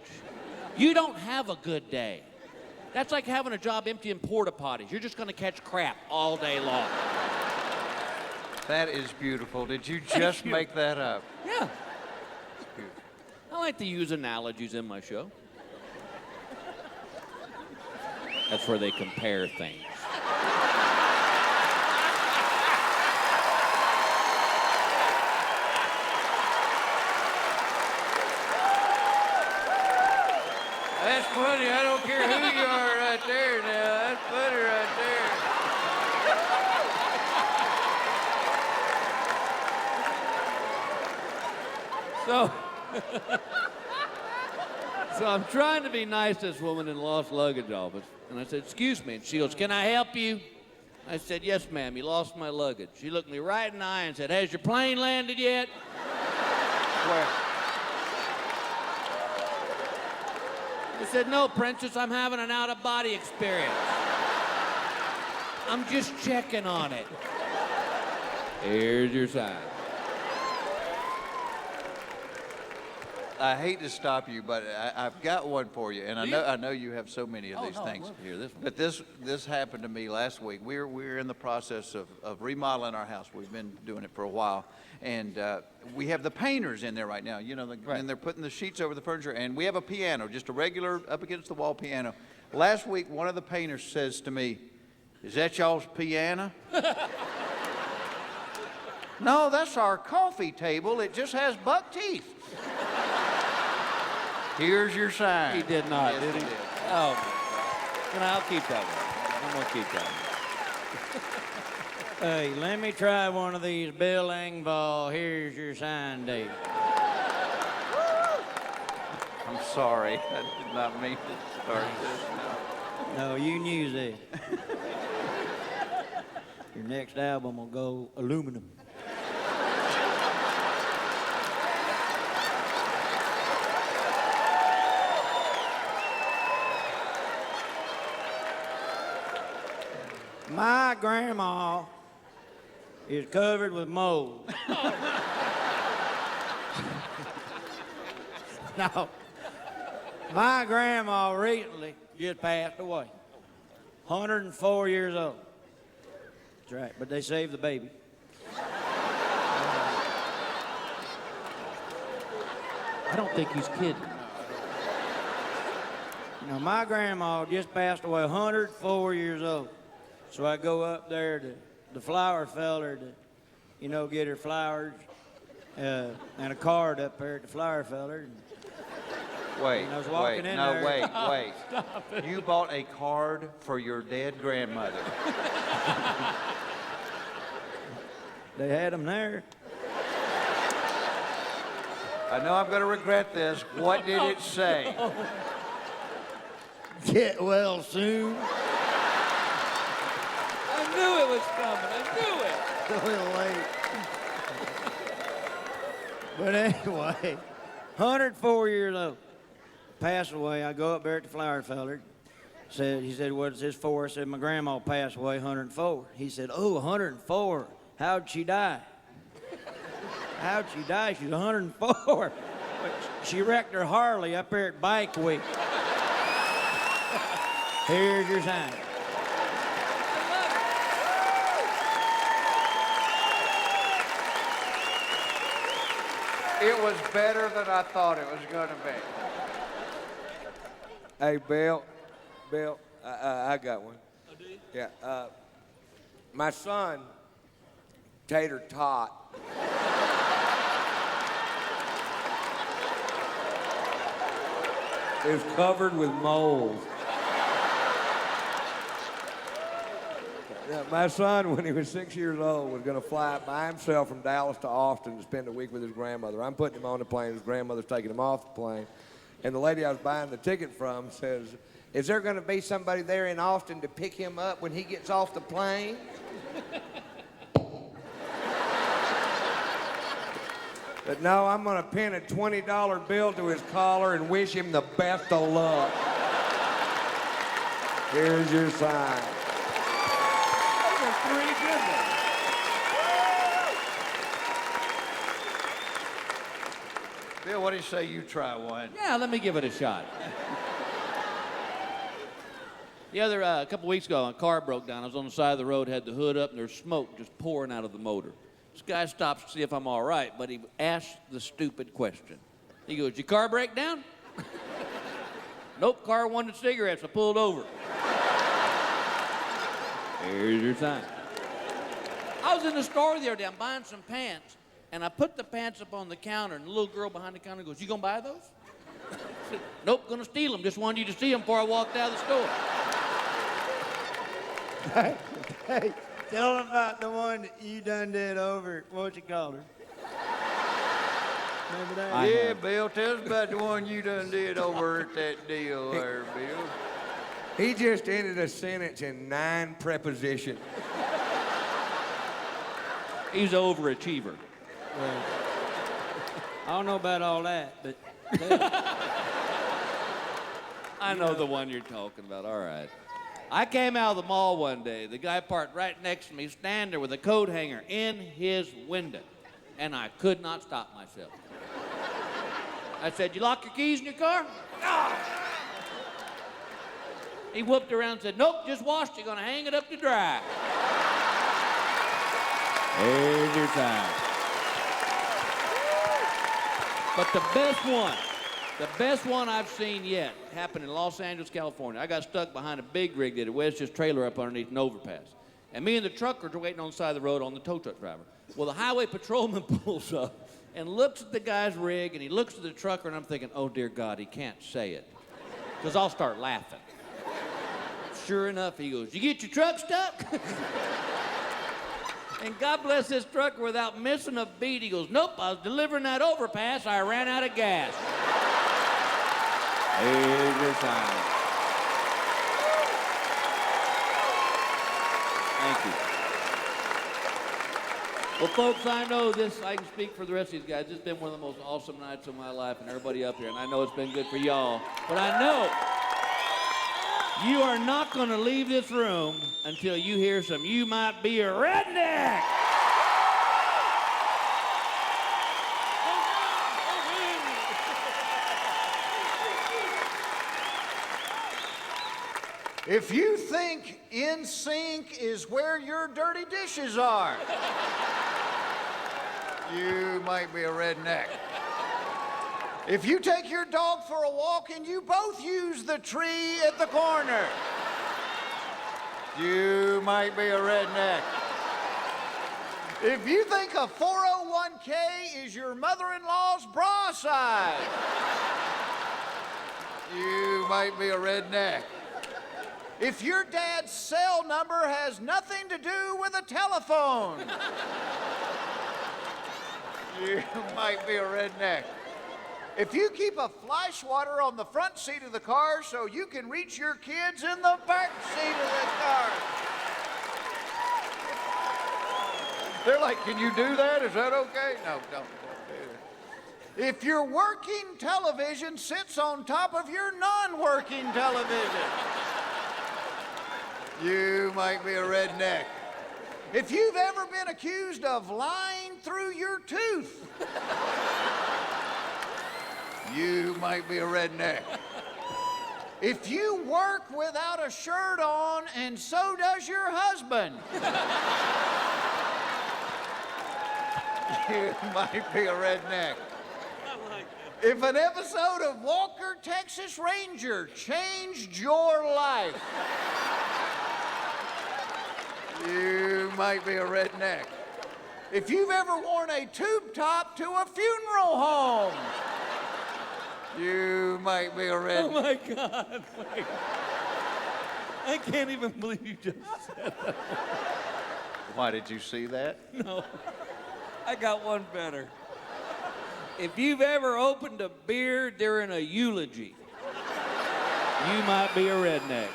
You don't have a good day. That's like having a job emptying porta potties. You're just going to catch crap all day long. That is beautiful. Did you just make that up? Yeah. I like to use analogies in my show. That's where they compare things. That's funny. I don't care who you are right there now. That's funny right there. So I'm trying to be nice to this woman in the lost luggage office. And I said, "Excuse me." And she goes, "Can I help you?" I said, "Yes, ma'am. You lost my luggage." She looked me right in the eye and said, "Has your plane landed yet?" Where? I said, "No, princess, I'm having an out-of-body experience. I'm just checking on it." Here's your sign. I hate to stop you, but I've got one for you, and I know you have so many of these things. I'd love to hear this one. But this happened to me last week. We're in the process of remodeling our house. We've been doing it for a while, and we have the painters in there right now. You know, and they're putting the sheets over the furniture, and we have a piano, just a regular up against the wall piano. Last week, one of the painters says to me, "Is that y'all's piano?" "No, that's our coffee table. It just has buck teeth." Here's your sign. He did not, Yes, did he? did. Oh, my God. I'll keep that one. I'm going to keep that one. Hey, let me try one of these Bill Engvall, "Here's your sign" Dave. I'm sorry. I did not mean to start this. No, you can use it. Your next album will go aluminum. My grandma is covered with mold. No. My grandma recently just passed away. 104 years old. That's right, but they saved the baby. I don't think he's kidding. Now, my grandma just passed away, 104 years old. So I go up there to the flower feller to, you know, get her flowers and a card up there at the flower feller. Wait, And I was walking wait, in no, there. wait. You bought a card for your dead grandmother. They had them there. I know I'm going to regret this. What did it say? Get well soon. I knew it was coming. I knew it. A little late. But anyway, 104 years old. Passed away. I go up there at the flower feller. He said, what's this for? I said, my grandma passed away, 104. He said, oh, 104. How'd she die? How'd she die? She's 104. She wrecked her Harley up there at Bike Week. Here's your sign. It was better than I thought it was going to be. Hey, Bill, I got one. Oh, do you? Yeah, my son, Tater Tot, is covered with mold. Yeah, my son, when he was 6 years old, was going to fly by himself from Dallas to Austin to spend a week with his grandmother. I'm putting him on the plane. His grandmother's taking him off the plane. And the lady I was buying the ticket from says, is there going to be somebody there in Austin to pick him up when he gets off the plane? But no, I'm going to pin a $20 bill to his collar and wish him the best of luck. Here's your sign. Those are three good ones. Bill, what do you say you try one? Yeah, let me give it a shot. A couple weeks ago, my car broke down. I was on the side of the road, had the hood up, and there's smoke just pouring out of the motor. This guy stops to see if I'm all right, but he asked the stupid question. He goes, your car break down? Nope, car wanted cigarettes. I pulled over. Here's your sign. I was in the store the other day. I'm buying some pants, and I put the pants up on the counter, and the little girl behind the counter goes, you gonna buy those? I said, nope, gonna steal them. Just wanted you to see them before I walked out of the store. Hey, tell them about the one that you done did over, what you call her? Remember that? Yeah, Bill, tell us about the one you done did over at that deal there, Bill. He just ended a sentence in 9 prepositions. He's an overachiever. Well, I don't know about all that, but I know the one you're talking about, all right. I came out of the mall one day. The guy parked right next to me, standing there with a coat hanger in his window, and I could not stop myself. I said, you lock your keys in your car? No! He whooped around and said, nope, just washed it. Gonna hang it up to dry. Here's your time. But the best one I've seen yet happened in Los Angeles, California. I got stuck behind a big rig that had wedged his trailer up underneath an overpass. And me and the truckers were waiting on the side of the road on the tow truck driver. Well, the highway patrolman pulls up and looks at the guy's rig, and he looks at the trucker, and I'm thinking, oh, dear God, he can't say it. Because I'll start laughing. Sure enough, he goes, you get your truck stuck? And God bless this trucker, without missing a beat, he goes, nope, I was delivering that overpass, I ran out of gas. Here's your time. Thank you. Well, folks, I know this, I can speak for the rest of these guys. This has been one of the most awesome nights of my life, and everybody up here, and I know it's been good for y'all. But I know you are not going to leave this room until you hear some "You Might Be a Redneck." If you think NSYNC is where your dirty dishes are, you might be a redneck. If you take your dog for a walk and you both use the tree at the corner, you might be a redneck. If you think a 401k is your mother-in-law's bra size, you might be a redneck. If your dad's cell number has nothing to do with a telephone, you might be a redneck. If you keep a fly swatter on the front seat of the car so you can reach your kids in the back seat of the car. They're like, can you do that? Is that okay? No, don't do that. If your working television sits on top of your non-working television, you might be a redneck. If you've ever been accused of lying through your tooth, you might be a redneck. If you work without a shirt on and so does your husband, you might be a redneck. If an episode of Walker, Texas Ranger changed your life, you might be a redneck. If you've ever worn a tube top to a funeral home, you might be a redneck. Oh my God, wait. I can't even believe you just said that. Why, did you see that? No, I got one better. If you've ever opened a beer during a eulogy, you might be a redneck.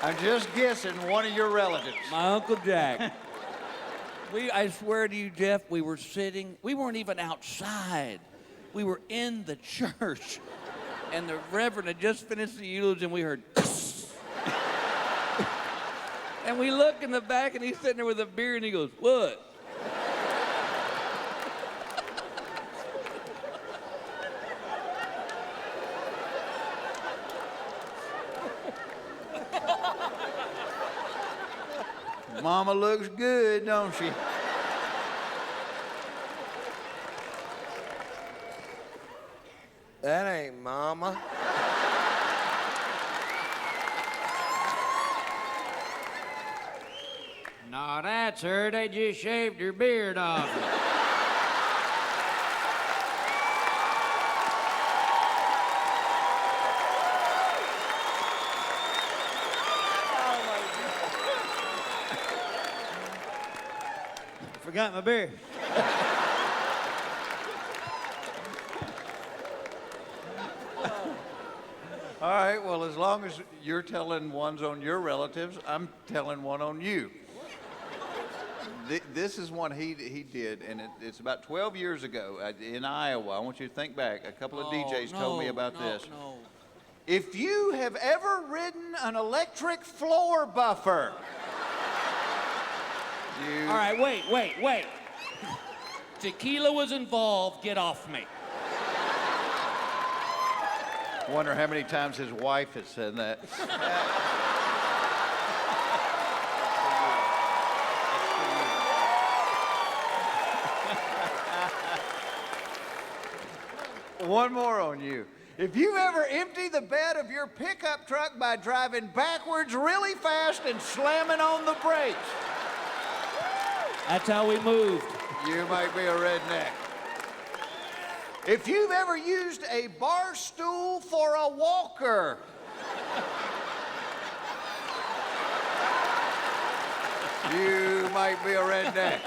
I'm just guessing one of your relatives. My Uncle Jack. I swear to you, Jeff, we weren't even outside. We were in the church. And the Reverend had just finished the eulogy and we heard, and we look in the back and he's sitting there with a beer and he goes, what? Mama looks good, don't she? That ain't Mama. No, that's her. They just shaved her beard off. Forgot my beer. All right, well, as long as you're telling ones on your relatives, I'm telling one on you. This is one he did, and it's about 12 years ago in Iowa. I want you to think back. A couple of DJs told me about this. No. If you have ever ridden an electric floor buffer, All right, wait. Tequila was involved. Get off me. Wonder how many times his wife has said that. One more on you. If you ever empty the bed of your pickup truck by driving backwards really fast and slamming on the brakes, That's how we moved. you might be a redneck. If you've ever used a bar stool for a walker, you might be a redneck.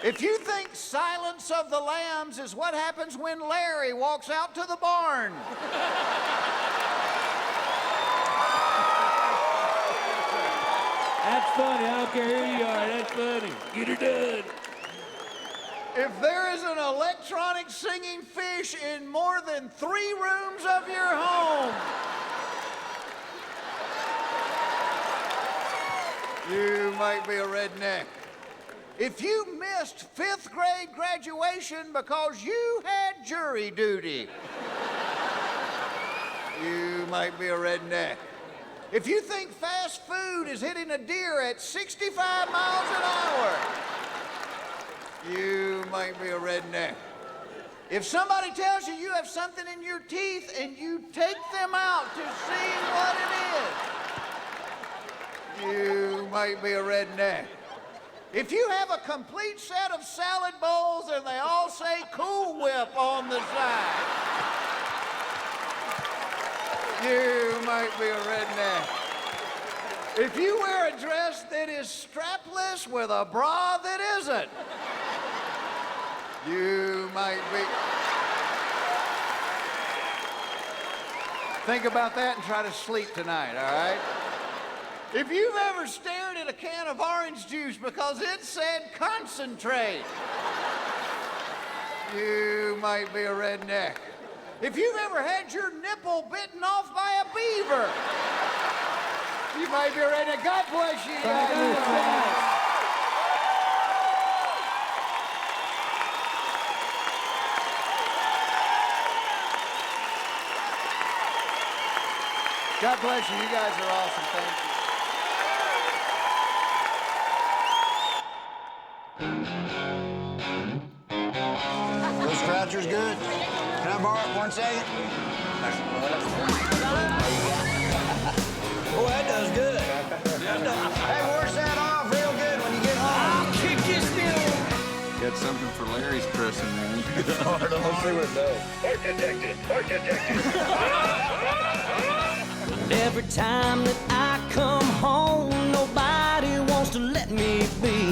If you think Silence of the Lambs is what happens when Larry walks out to the barn, That's funny. I don't care who you are. That's funny. Get her done. if there is an electronic singing fish in more than 3 rooms of your home, you might be a redneck. If you missed 5th grade graduation because you had jury duty, might be a redneck. If you think fast food is hitting a deer at 65 miles an hour, you might be a redneck. If somebody tells you you have something in your teeth and you take them out to see what it is, you might be a redneck. If you have a complete set of salad bowls and they all say Cool Whip on the side, you might be a redneck. If you wear a dress that is strapless with a bra that isn't, you might be. Think about that and try to sleep tonight, all right? If you've ever stared at a can of orange juice because it said concentrate, you might be a redneck. If you've ever had your nipple bitten off by a beaver, you might be a redneck. God bless you guys. God bless you. You guys are awesome. Thank you. Those Crouchers good? Can I borrow it 1 second? Oh, that does good. Hey, wash that off real good when you get home. I'll kick you still. Got something for Larry's pressing, man. Let's see what it does. Work detected. Work detected. Every time that I come home, nobody wants to let me be.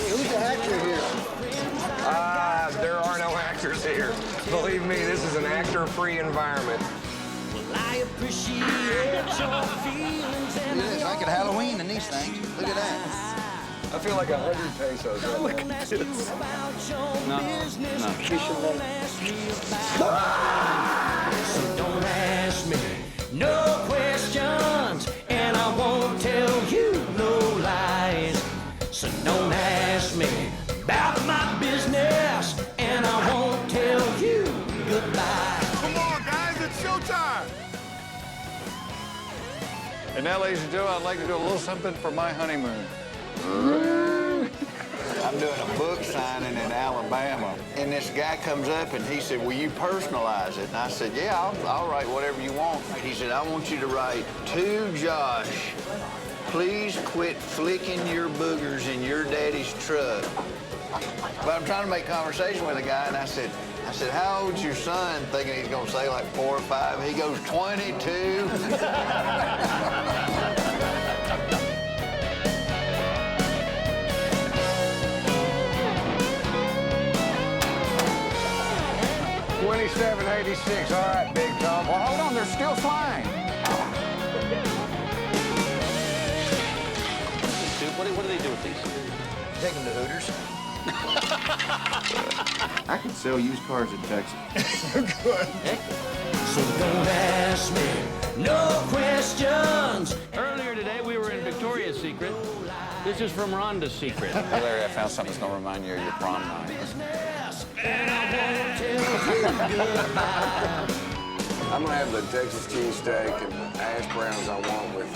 Who's the actor here? There are no actors here. Believe me, this is an actor-free environment. Well, I appreciate your feelings and Look at this. I could Halloween in these things. Look at that. I feel like 100 pesos. Look at this. No. So don't ask me no questions, and I won't tell you no lies. So don't ask me about my business, and I won't tell you goodbye. Come on, guys, it's showtime. And now, ladies and gentlemen, I'd like to do a little something for my honeymoon. I'm doing a book signing in Alabama, and this guy comes up and he said, "Will you personalize it?" And I said, "Yeah, I'll write whatever you want." He said, "I want you to write, to Josh, please quit flicking your boogers in your daddy's truck." But I'm trying to make conversation with the guy, and I said, "How old's your son?" Thinking he's gonna say like 4 or 5. He goes, 22. 2786. All right, Big Tom. Well, hold on, they're still flying. What do they do with these? Take him to Hooters. I can sell used cars in Texas. Good. So don't ask me no questions. Earlier today, we were in Victoria's Secret. This is from Rhonda's Secret. Hey, Larry, I found something that's going to remind you of your prom night. And I won't tell you goodbye. I'm gonna have the Texas cheesesteak and hash browns I want with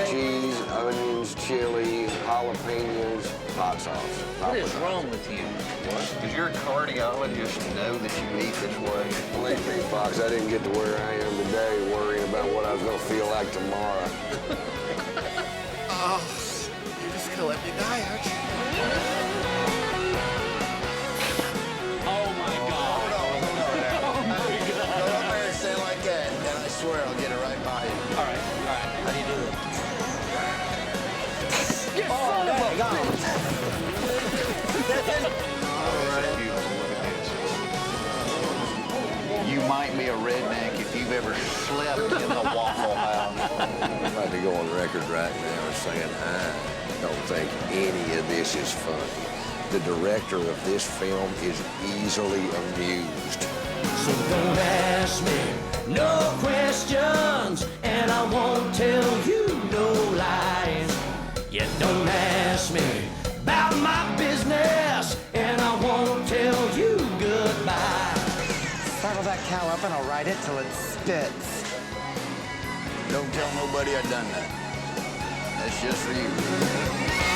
cheese, onions, chili, jalapenos, hot sauce. What is wrong with you? What? Does your cardiologist know that you eat this way? Believe me, Fox, I didn't get to where I am today worrying about what I was gonna feel like tomorrow. Oh, you're just gonna let me die, aren't you? Oh my God. Hold on there. Go up there and stand like that, and I swear I'll get it right by you. All right. How do you do it? Oh, there you go. You might be a redneck if you've ever slept in the Waffle House. I'm about to go on record right now as saying I don't think any of this is funny. The director of this film is easily amused. So don't ask me no questions, and I won't tell you no lies. Yeah, don't ask me about my business, and I won't tell you goodbye. Saddle that cow up and I'll ride it till it spits. Don't tell nobody I done that. That's just for you.